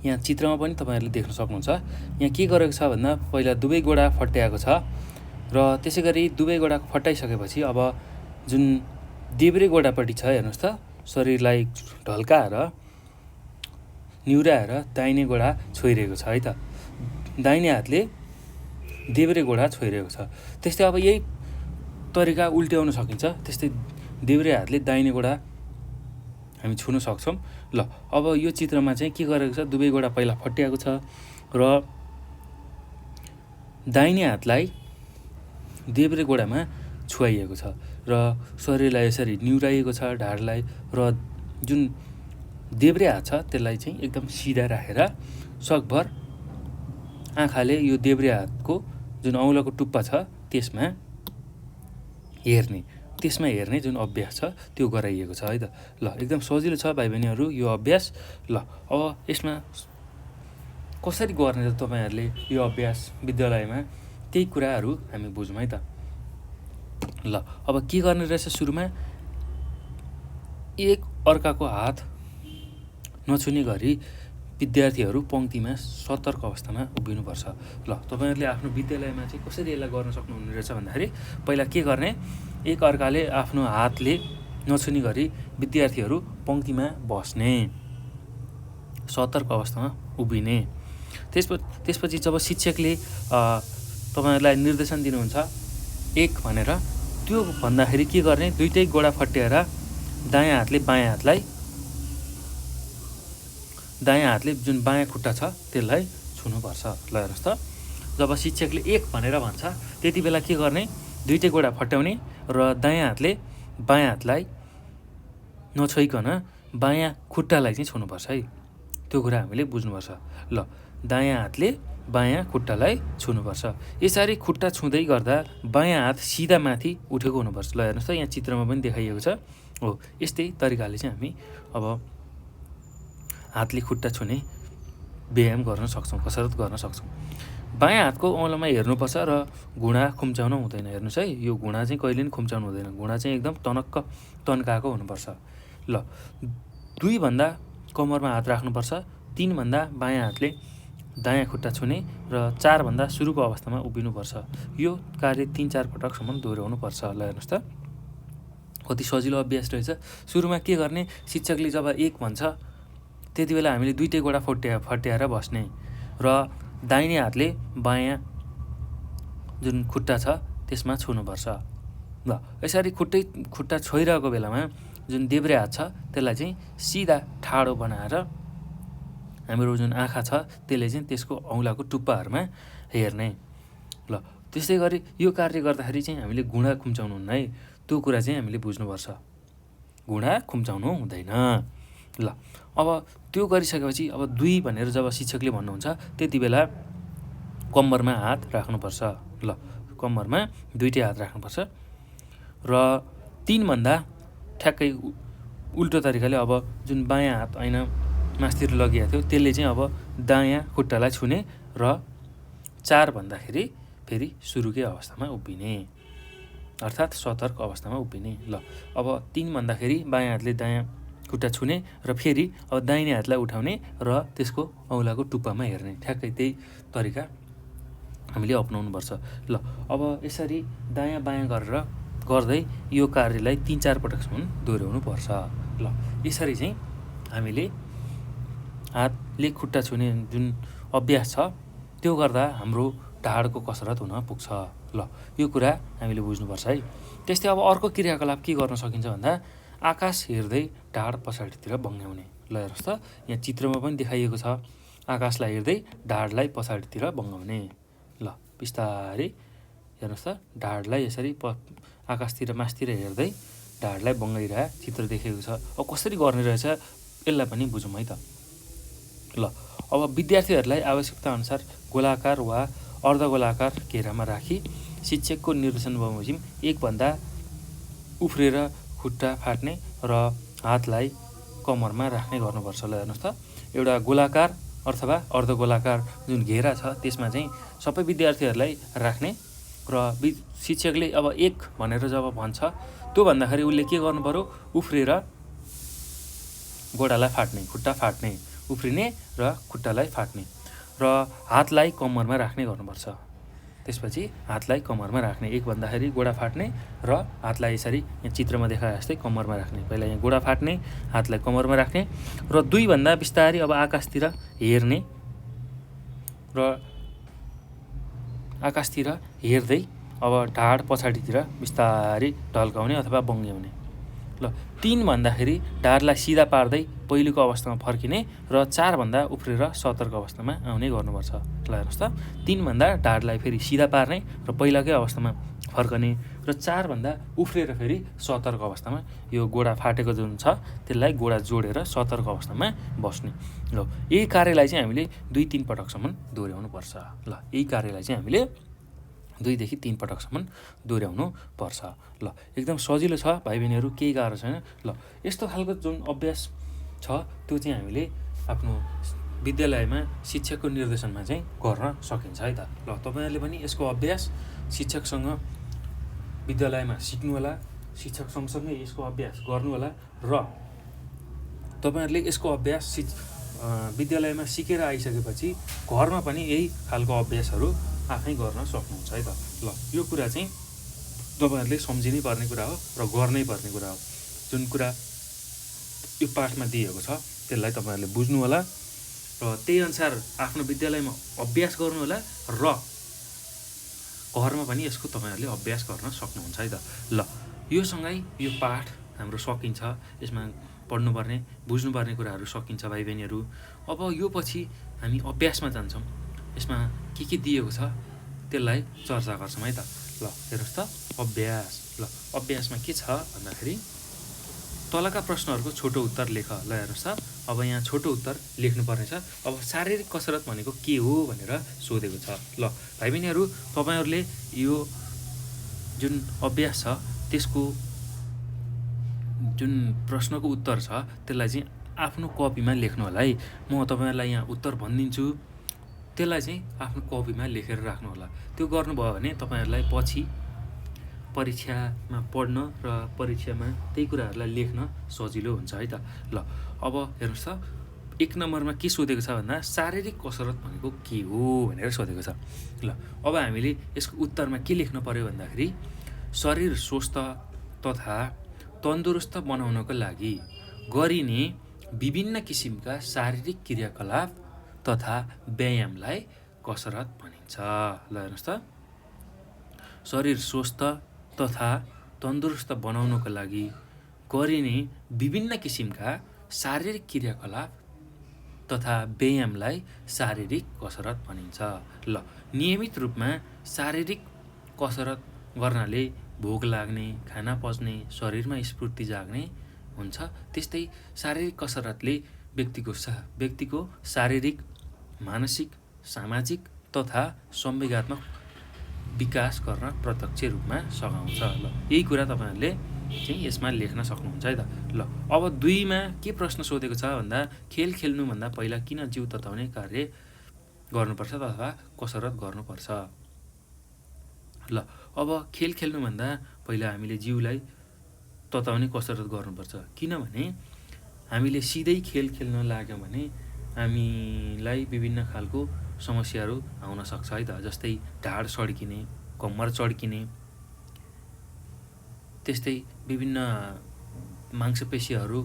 यहाँ चित्रमा पनि तपाईँहरूले देख्न सक्नुहुन्छ। यहाँ के गरेको छ भन्दा पहिला दुवै गोडा फट्याएको छ र त्यसै गरी दुवै गोडा फट्याइसकेपछि अब जुन देब्रे गोडापट्टि छ हेर्नुहोस् त, शरीरलाई ढल्काएर निहुराएर दाहिने गोडा छोइरहेको छ है त। दाहिने हातले देब्रे गोडा छोइरहेको छ। त्यस्तै अब यही तरिका उल्ट्याउन सकिन्छ। त्यस्तै देब्रे हातले दाहिने गोडा हामी छुन सक्छौँ। ल अब यो चित्रमा चाहिँ के गरेको छ, दुवै गोडा पहिला फट्याएको छ र दाहिने हातलाई देब्रे गोडामा छुवाइएको छ र शरीरलाई यसरी निहुराइएको छ ढाडलाई, र जुन देब्रे हात छ त्यसलाई चाहिँ एकदम सिधा राखेर सकभर आँखाले यो देब्रे हातको जुन औँलाको टुप्पा छ त्यसमा हेर्ने जुन अभ्यास छ त्यो गराइएको छ है त। ल एकदम सजिलो छ भाइ बहिनीहरू यो अभ्यास। ल अब यसमा कसरी गर्ने त तपाईँहरूले यो अभ्यास विद्यालयमा, त्यही कुराहरू हामी बुझौँ है त। ल अब के गर्ने रहेछ, सुरुमा एक अर्काको हात नछुने गरी विद्यार्थीहरू पङ्क्तिमा सतर्क अवस्थामा उभिनुपर्छ। ल तपाईँहरूले आफ्नो विद्यालयमा चाहिँ कसरी यसलाई गर्न सक्नुहुने रहेछ भन्दाखेरि पहिला के गर्ने, एक अर्काले आफ्नो हातले नछुने गरी विद्यार्थीहरू पङ्क्तिमा बस्ने, सतर्क अवस्थामा उभिने। त्यसपछि जब शिक्षकले तपाईँहरूलाई निर्देशन दिनुहुन्छ एक भनेर, त्यो भन्दाखेरि के गर्ने, दुइटै गोडा फट्याएर दायाँ हातले जुन बायाँ खुट्टा छ त्यसलाई छुनुपर्छ। ल हेर्नुहोस् त, जब शिक्षकले एक भनेर भन्छ त्यति बेला के गर्ने, दुइटै गोडा फट्याउने र दायाँ हातले बायाँ हातलाई नछोइकन बायाँ खुट्टालाई चाहिँ छुनुपर्छ है। त्यो कुरा हामीले बुझ्नुपर्छ। ल दायाँ हातले बायाँ खुट्टालाई छुनुपर्छ। यसरी खुट्टा छुँदै गर्दा बायाँ हात सिधा माथि उठेको हुनुपर्छ। ल हेर्नुहोस् त, यहाँ चित्रमा पनि देखाइएको छ हो। यस्तै तरिकाले चाहिँ हामी अब हातले खुट्टा छुने व्यायाम गर्न सक्छौँ, कसरत गर्न सक्छौँ। बायाँ हातको औँलामा हेर्नुपर्छ र घुँडा खुम्चाउन हुँदैन। हेर्नुहोस् है, यो घुँडा चाहिँ कहिले पनि खुम्चाउनु हुँदैन। घुँडा चाहिँ एकदम टनक्क तन्काएको हुनुपर्छ। ल 2 भन्दा कम्मरमा हात राख्नुपर्छ, 3 भन्दा बायाँ हातले दायाँ खुट्टा छुने र 4 भन्दा सुरुको अवस्थामा उभिनुपर्छ। यो कार्य 3-4 पटकसम्म दोहोऱ्याउनुपर्छ। ल हेर्नुहोस् त, कति सजिलो अभ्यास रहेछ। सुरुमा के गर्ने, शिक्षकले जब 1 भन्छ त्यति बेला हामीले दुइटै गोडा फट्याएर बस्ने र दाहिने हातले बायाँ जुन खुट्टा छ त्यसमा छुनुपर्छ। ल यसरी खुट्टा छोइरहेको बेलामा जुन देब्रे हात छ त्यसलाई चाहिँ सिधा ठाडो बनाएर हाम्रो जुन आँखा छ त्यसले चाहिँ त्यसको औँलाको टुप्पाहरूमा हेर्ने। ल त्यस्तै गरी यो कार्य गर्दाखेरि चाहिँ हामीले घुँडा खुम्चाउनु हुन्न है, त्यो कुरा चाहिँ हामीले बुझ्नुपर्छ। घुँडा खुम्चाउनु हुँदैन। ल अब त्यो गरिसकेपछि अब 2 भनेर जब शिक्षकले भन्नुहुन्छ त्यति बेला कम्मरमा हात राख्नुपर्छ। ल कम्मरमा दुइटै हात राख्नुपर्छ र 3 भन्दा ठ्याक्कै उल्टो तरिकाले अब जुन बायाँ हात ऐन मास्तिर लगिएको थियो त्यसले चाहिँ अब दायाँ खुट्टालाई छुने र 4 भन्दाखेरि फेरि सुरुकै अवस्थामा उभिने, अर्थात् सतर्क अवस्थामा उभिने। ल अब 3 भन्दाखेरि बायाँ हातले दायाँ खुट्टा छुने र फेरि अब दाहिने हातलाई उठाउने र त्यसको औँलाको टुप्पामा हेर्ने। ठ्याक्कै त्यही तरिका हामीले अपनाउनुपर्छ। ल अब यसरी दायाँ बायाँ गर्दै यो कार्यलाई 3-4 पटकसम्म दोहोऱ्याउनु पर्छ। ल यसरी चाहिँ हामीले हातले खुट्टा छुने जुन अभ्यास छ त्यो गर्दा हाम्रो ढाडको कसरत हुन पुग्छ। ल यो कुरा हामीले बुझ्नुपर्छ है। त्यस्तै अब अर्को क्रियाकलाप के गर्न सकिन्छ भन्दा आकाश हेर्दै ढाड पछाडितिर बङ्ग्याउने। ल हेर्नुहोस् त, यहाँ चित्रमा पनि देखाइएको छ, आकाशलाई हेर्दै ढाडलाई पछाडितिर बङ्ग्याउने। ल बिस्तारै हेर्नुहोस् त, ढाडलाई यसरी आकाशतिर मासतिर हेर्दै ढाडलाई बङ्गाइरहेको चित्र देखेको छ। अब कसरी गर्ने रहेछ यसलाई पनि बुझौँ है त। ल अब विद्यार्थीहरूलाई आवश्यकताअनुसार गोलाकार वा अर्धगोलाकार घेरामा राखी शिक्षकको निर्देशन बमोजिम एकभन्दा उफ्रेर खुट्टा फाट्ने र हातलाई कमरमा राख्ने गर्नुपर्छ। ल हेर्नुहोस् त, एउटा गोलाकार अथवा अर्धगोलाकार जुन घेरा छ त्यसमा चाहिँ सबै विद्यार्थीहरूलाई राख्ने र शिक्षकले अब 1 भनेर जब भन्छ त्यो भन्दाखेरि उसले के गर्नु पर्यो, उफ्रेर गोडालाई फाट्ने, खुट्टा फाट्ने, उफ्रिने र खुट्टालाई फाट्ने र हातलाई कम्मरमा राख्ने गर्नुपर्छ। त्यसपछि हातलाई कम्मरमा राख्ने, 1 भन्दाखेरि गोडा फाट्ने र हातलाई यसरी यहाँ चित्रमा देखाए जस्तै कम्मरमा राख्ने। पहिला यहाँ गोडा फाट्ने, हातलाई कम्मरमा राख्ने र 2 भन्दा बिस्तारै अब आकाशतिर हेर्ने र आकाशतिर हेर्दै अब ढाड पछाडितिर बिस्तारै ढल्काउने अथवा बङ्ग्याउने। ल 3 भन्दाखेरि ढाडलाई सिधा पार्दै पहिलेको अवस्थामा फर्किने र 4 भन्दा उफ्रेर सतर्क अवस्थामा आउने गर्नुपर्छ। ल हेर्नुहोस् त, 3 भन्दा ढाडलाई फेरि सिधा पार्ने र पहिलाकै अवस्थामा फर्कने र 4 भन्दा उफ्रेर फेरि सतर्क अवस्थामा, यो गोडा फाटेको जुन छ त्यसलाई गोडा जोडेर सतर्क अवस्थामा बस्ने। ल यही कार्यलाई चाहिँ हामीले 2-3 पटकसम्म दोहोऱ्याउनु पर्छ। ल यही कार्यलाई चाहिँ हामीले 2 देखि 3 पटकसम्म दोहोऱ्याउनु पर्छ। ल एकदम सजिलो छ भाइ बहिनीहरू, केही गाह्रो छैन। ल यस्तो खालको जुन अभ्यास छ त्यो चाहिँ हामीले आफ्नो विद्यालयमा शिक्षकको निर्देशनमा चाहिँ गर्न सकिन्छ है त। ल तपाईँहरूले पनि यसको अभ्यास शिक्षकसँग विद्यालयमा सिक्नु होला, शिक्षक सँगसँगै यसको अभ्यास गर्नु होला र तपाईँहरूले यसको अभ्यास विद्यालयमा सिकेर आइसकेपछि घरमा पनि यही खालको अभ्यासहरू आफै गर्न सक्नुहुन्छ है त। ल यो कुरा चाहिँ तपाईँहरूले सम्झिनै पर्ने कुरा हो र गर्नै पर्ने कुरा हो। जुन कुरा यो पाठमा दिएको छ त्यसलाई तपाईँहरूले बुझ्नु होला र त्यही अनुसार आफ्नो विद्यालयमा अभ्यास गर्नु होला र घरमा पनि यसको तपाईँहरूले अभ्यास गर्न सक्नुहुन्छ है त। ल यो सँगै यो पाठ हाम्रो सकिन्छ, यसमा पढ्नुपर्ने बुझ्नुपर्ने कुराहरू सकिन्छ भाइ बहिनीहरू। अब यो पछि हामी अभ्यासमा जान्छौँ, यसमा के दिएको छ त्यसलाई चर्चा गर्छौँ है त। ल हेर्नुहोस् त, अभ्यास। ल अभ्यासमा के छ भन्दाखेरि तलका प्रश्नहरूको छोटो उत्तर लेख। ल हेर्नुहोस् त, अब यहाँ छोटो उत्तर लेख्नुपर्ने छ। अब शारीरिक कसरत भनेको के हो भनेर सोधेको छ। ल भाइ बहिनीहरू, तपाईँहरूले यो जुन अभ्यास छ त्यसको जुन प्रश्नको उत्तर छ त्यसलाई चाहिँ आफ्नो कपीमा लेख्नु होला है। म तपाईँहरूलाई यहाँ उत्तर भनिदिन्छु, त्यसलाई चाहिँ आफ्नो कपीमा लेखेर राख्नु होला। त्यो गर्नुभयो भने तपाईँहरूलाई पछि परीक्षामा पढ्न र परीक्षामा त्यही कुराहरूलाई लेख्न सजिलो हुन्छ है त। ल अब हेर्नुहोस् त, 1 नम्बरमा के सोधेको छ भन्दा शारीरिक कसरत भनेको के हो भनेर सोधेको छ। ल अब हामीले यसको उत्तरमा के लेख्नु पर्यो भन्दाखेरि शरीर स्वस्थ तथा तन्दुरुस्त बनाउनको लागि गरिने विभिन्न किसिमका शारीरिक क्रियाकलाप तथा व्यायामलाई कसरत भनिन्छ। ल हेर्नुहोस् त, शरीर स्वस्थ तथा तन्दुरुस्त बनाउनको लागि गरिने विभिन्न किसिमका शारीरिक क्रियाकलाप तथा व्यायामलाई शारीरिक कसरत भनिन्छ। ल नियमित रूपमा शारीरिक कसरत गर्नाले भोक लाग्ने, खाना पच्ने, शरीरमा स्फूर्ति जाग्ने हुन्छ। त्यस्तै शारीरिक कसरतले व्यक्तिको शारीरिक, मानसिक, सामाजिक तथा संवेगात्मक विकास गर्न प्रत्यक्ष रूपमा सघाउँछ। ल यही कुरा तपाईँहरूले चाहिँ यसमा लेख्न सक्नुहुन्छ है त। ल अब 2मा के प्रश्न सोधेको छ भन्दा खेल खेल्नुभन्दा पहिला किन जिउ तताउने कार्य गर्नुपर्छ अथवा कसरत गर्नुपर्छ। ल अब खेल खेल्नुभन्दा पहिला हामीले जिउलाई तताउने कसरत गर्नुपर्छ, किनभने हामीले सिधै खेल खेल्न लाग्यौँ भने हामीलाई विभिन्न खालको समस्याहरू आउन सक्छ है त। जस्तै ढाड सड्किने, कम्मर चड्किने, त्यस्तै विभिन्न मांसपेशीहरू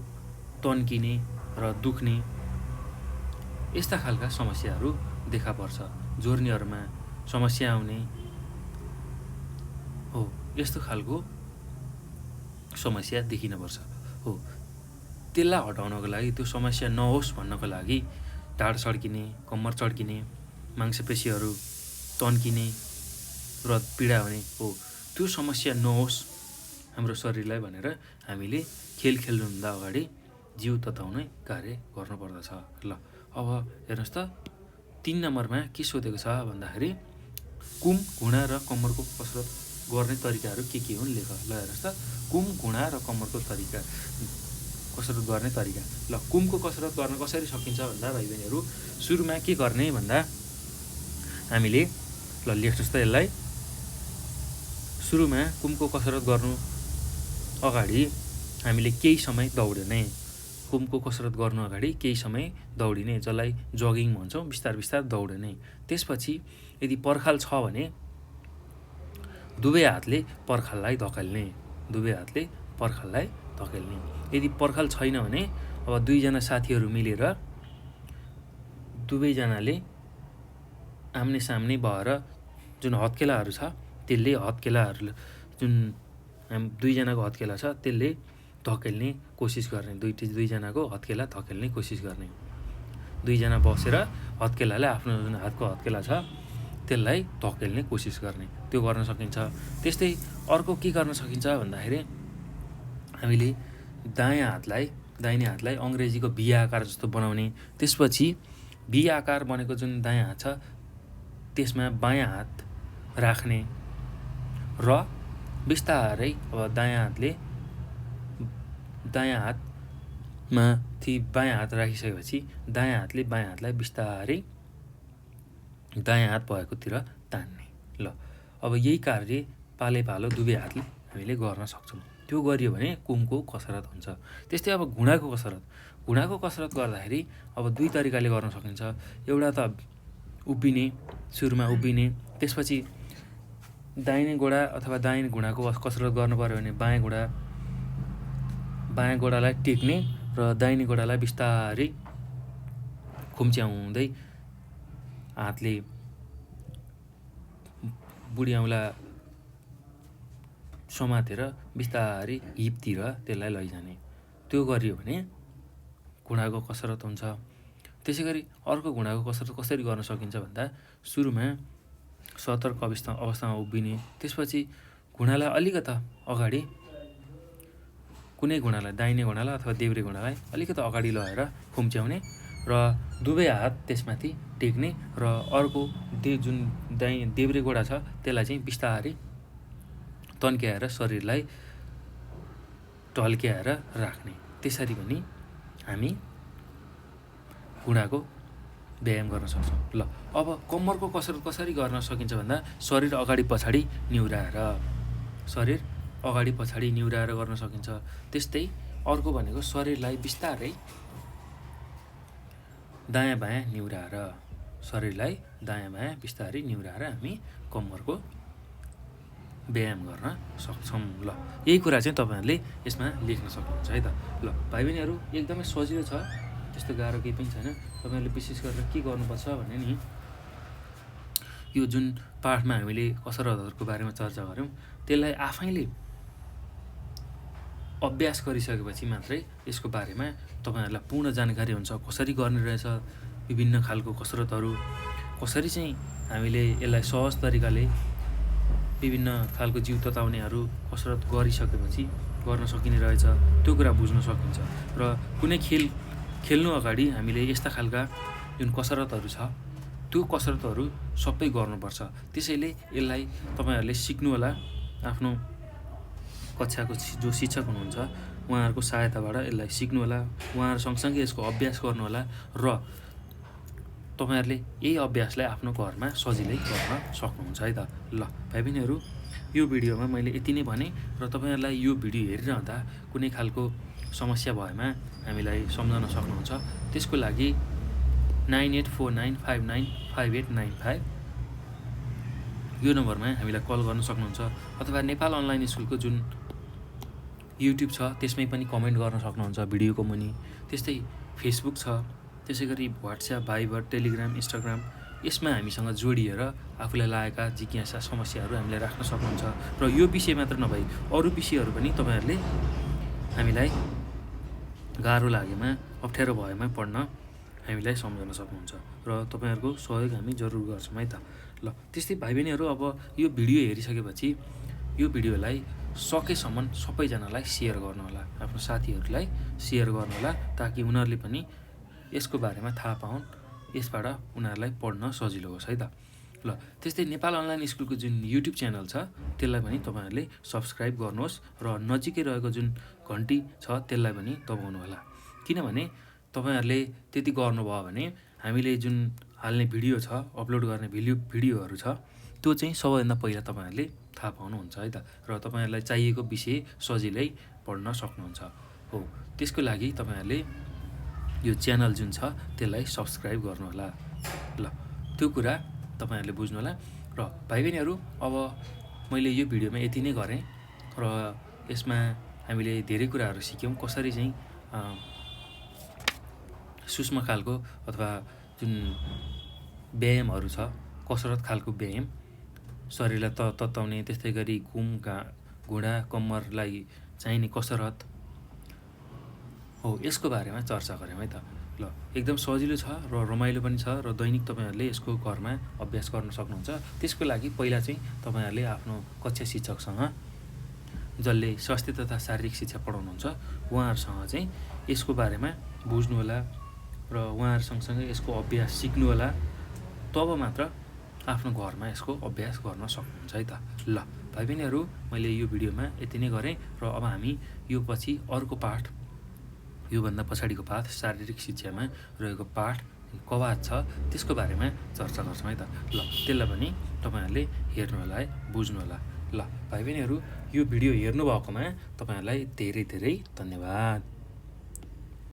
तन्किने र दुख्ने, यस्ता खालका समस्याहरू देखा पर्छ। जोर्नीहरूमा समस्या आउने हो, यस्तो खालको समस्या देखिनुपर्छ हो। त्यसलाई हटाउनको लागि, त्यो समस्या नहोस् भन्नको लागि ढाड चड्किने, कम्मर चड्किने, मांसपेशीहरू तन्किने र पीडा हुने हो, त्यो समस्या नहोस् हाम्रो शरीरलाई भनेर हामीले खेल खेल्नुभन्दा अगाडि जिउ तताउने कार्य गर्नुपर्दछ। ल अब हेर्नुहोस् त 3 नम्बरमा के सोधेको छ भन्दाखेरि कुम, घुँडा र कम्मरको कसरत गर्ने तरिकाहरू के हुन् लेख। ल हेर्नुहोस् त, कुम, घुँडा र कम्मरको तरिका, कसरत गर्ने तरिका। ल कुमको कसरत गर्न कसरी सकिन्छ भन्दा भाइ बहिनीहरू सुरुमा के गर्ने भन्दा हामीले ल लेख्नुहोस् त यसलाई, सुरुमा कुमको कसरत गर्नु अगाडि हामीले केही समय दौडिने, कुमको कसरत गर्नु अगाडि केही समय दौडिने, जसलाई जगिङ भन्छौँ, बिस्तार बिस्तार दौडिने। त्यसपछि यदि पर्खाल छ भने दुवै हातले पर्खाललाई धकेल्ने, दुवै हातले पर्खाललाई धकेल्ने। यदि पर्खाल छैन भने अब 2 जना साथीहरू मिलेर दुवैजनाले आम्ने सामने भएर जुन हत्केलाहरू छ त्यसले हत्केलाहरू, जुन 2 जनाको हत्केला छ त्यसले धकेल्ने कोसिस गर्ने, 2 जनाको हत्केला धकेल्ने कोसिस गर्ने। 2 जना बसेर हत्केलाले आफ्नो जुन हातको हत्केला छ त्यसलाई धकेल्ने कोसिस गर्ने, त्यो गर्न सकिन्छ। त्यस्तै अर्को के गर्न सकिन्छ भन्दाखेरि हामीले दाहिने हातलाई अङ्ग्रेजीको भी आकार जस्तो बनाउने, त्यसपछि भी आकार बनेको जुन दायाँ हात छ त्यसमा बायाँ हात राख्ने र बिस्तारै अब दायाँ हातमाथि बायाँ हात राखिसकेपछि दायाँ हातले बायाँ हातलाई बिस्तारै दायाँ हात भएकोतिर तान्ने। ल अब यही कार्य पालो दुवै हातले हामीले गर्न सक्छौँ। त्यो गरियो भने कुमको कसरत हुन्छ। त्यस्तै अब घुँडाको कसरत गर्दाखेरि अब 2 तरिकाले गर्न सकिन्छ। एउटा त उभिने, सुरुमा उभिने, त्यसपछि दाहिने गोडा अथवा दाहिने घुँडाको कसरत गर्नु पर्यो भने बायाँ गोडालाई टेक्ने र दाहिने गोडालाई बिस्तारै खुम्च्याउँदै हातले बुढी औँला समातेर बिस्तारै हिपतिर त्यसलाई लैजाने, त्यो गरियो भने घुँडाको कसरत हुन्छ। त्यसै गरी अर्को घुँडाको कसरत कसरी गर्न सकिन्छ भन्दा सुरुमा सतर्क अवस्थामा उभिने, त्यसपछि घुँडालाई अलिकता अगाडि, कुनै घुँडालाई, दाहिने घुँडालाई अथवा देब्रे घुँडालाई अलिकता अगाडि लगाएर खुम्च्याउने र दुवै हात त्यसमाथि टेक्ने र अर्को जुन देब्रे गोडा छ त्यसलाई चाहिँ बिस्तारै तन्क्याएर शरीरलाई ढल्क्याएर राख्ने। त्यसरी पनि हामी घुँडाको व्यायाम गर्न सक्छौँ। ल अब कम्मरको कसरत कसरी गर्न सकिन्छ भन्दा शरीर अगाडि पछाडि निहुराएर गर्न सकिन्छ। त्यस्तै अर्को भनेको शरीरलाई बिस्तारै दायाँ बायाँ निहुराएर हामी कम्मरको व्यायाम गर्न सक्छौँ। ल यही कुरा चाहिँ तपाईँहरूले यसमा लेख्न सक्नुहुन्छ है त। ल भाइ बहिनीहरू एकदमै सजिलो छ, त्यस्तो गाह्रो केही पनि छैन। तपाईँहरूले विशेष गरेर के गर्नुपर्छ भने नि, यो जुन पाठमा हामीले कसरतहरूको बारेमा चर्चा गऱ्यौँ त्यसलाई आफैले अभ्यास गरिसकेपछि मात्रै यसको बारेमा तपाईँहरूलाई पूर्ण जानकारी हुन्छ। कसरी गर्ने रहेछ, विभिन्न खालको कसरतहरू कसरी चाहिँ हामीले यसलाई सहज तरिकाले विभिन्न खालको जिउ तताउनेहरू कसरत गरिसकेपछि गर्न सकिने रहेछ, त्यो कुरा बुझ्न सकिन्छ। र कुनै खेल खेल्नु अगाडि हामीले यस्ता खालका जुन कसरतहरू छ त्यो कसरतहरू सबै गर्नुपर्छ। त्यसैले यसलाई तपाईँहरूले सिक्नु होला, आफ्नो कक्षाको जो शिक्षक हुनुहुन्छ उहाँहरूको सहायताबाट यसलाई सिक्नु होला, उहाँहरू सँगसँगै यसको अभ्यास गर्नु होला र तपाईँहरूले यही अभ्यासलाई आफ्नो घरमा सजिलै गर्न सक्नुहुन्छ है त। ल भाइ बहिनीहरू, यो भिडियोमा मैले यति नै भने र तपाईँहरूलाई यो भिडियो हेरिरहँदा कुनै खालको समस्या भएमा हामीलाई सम्झाउन सक्नुहुन्छ। त्यसको लागि 9849595895 यो नम्बरमा हामीलाई कल गर्न सक्नुहुन्छ, अथवा नेपाल अनलाइन स्कुलको जुन युट्युब छ त्यसमै पनि कमेन्ट गर्न सक्नुहुन्छ भिडियोको मुनि। त्यस्तै फेसबुक छ, त्यसै गरी व्हाट्सएप, भाइबर, टेलिग्राम, इन्स्टाग्राम यसमा हामीसँग जोडिएर आफूलाई लागेका जिज्ञासा समस्याहरू हामीले राख्न सक्नुहुन्छ र यो विषय मात्र नभई अरू विषयहरू पनि तपाईँहरूले हामीलाई गाह्रो लागेमा अप्ठ्यारो भएमा पढ्न हामीलाई सम्झाउन सक्नुहुन्छ र तपाईँहरूको सहयोग हामी जरुर गर्छौँ है त। ल त्यस्तै भाइ बहिनीहरू अब यो भिडियो हेरिसकेपछि यो भिडियोलाई सकेसम्म सबैजनालाई सेयर गर्नुहोला, आफ्नो साथीहरूलाई सेयर गर्नुहोला ताकि उनीहरूले पनि यसको बारेमा थाहा पाउन्, यसबाट उनीहरूलाई पढ्न सजिलो होस् है त। ल त्यस्तै नेपाल अनलाइन स्कुलको जुन युट्युब च्यानल छ त्यसलाई पनि तपाईँहरूले सब्सक्राइब गर्नुहोस् र नजिकै रहेको जुन घन्टी छ त्यसलाई पनि दबाउनु होला, किनभने तपाईँहरूले त्यति गर्नुभयो भने हामीले जुन हाल्ने भिडियो छ, अपलोड गर्ने भिडियोहरू छ त्यो चाहिँ सबैभन्दा पहिला तपाईँहरूले थाहा पाउनुहुन्छ है त र तपाईँहरूलाई चाहिएको विषय सजिलै पढ्न सक्नुहुन्छ हो। त्यसको लागि तपाईँहरूले यो च्यानल जुन छ त्यसलाई सब्सक्राइब गर्नुहोला। ल त्यो कुरा तपाईँहरूले बुझ्नुहोला। र भाइ बहिनीहरू अब मैले यो भिडियोमा यति नै गरेँ र यसमा हामीले धेरै कुराहरू सिक्यौँ, कसरी चाहिँ सूक्ष्म खालको अथवा जुन व्यायामहरू छ, कसरत खालको व्यायाम, शरीरलाई तताउने, त्यस्तै गरी घुँडा कम्मरलाई चाहिने कसरत हो, यसको बारेमा चर्चा गऱ्यौँ है त। ल एकदम सजिलो छ र रमाइलो पनि छ र दैनिक तपाईँहरूले यसको घरमा अभ्यास गर्न सक्नुहुन्छ। त्यसको लागि पहिला चाहिँ तपाईँहरूले आफ्नो कक्षा शिक्षकसँग, जसले स्वास्थ्य तथा शारीरिक शिक्षा पढाउनुहुन्छ उहाँहरूसँग चाहिँ यसको बारेमा बुझ्नुहोला र उहाँहरू सँगसँगै यसको अभ्यास सिक्नुहोला, तब मात्र आफ्नो घरमा यसको अभ्यास गर्न सक्नुहुन्छ है त। ल भाइ बहिनीहरू मैले यो भिडियोमा यति नै गरेँ र अब हामी यो पछि अर्को पाठ, योभन्दा पछाडिको पाठ शारीरिक शिक्षामा रहेको पाठ कवायद छ त्यसको बारेमा चर्चा गर्छौँ है त। ल त्यसलाई पनि तपाईँहरूले हेर्नुहोला है, बुझ्नुहोला। ल भाइ बहिनीहरू यो भिडियो हेर्नुभएकोमा तपाईँहरूलाई धेरै धेरै धन्यवाद।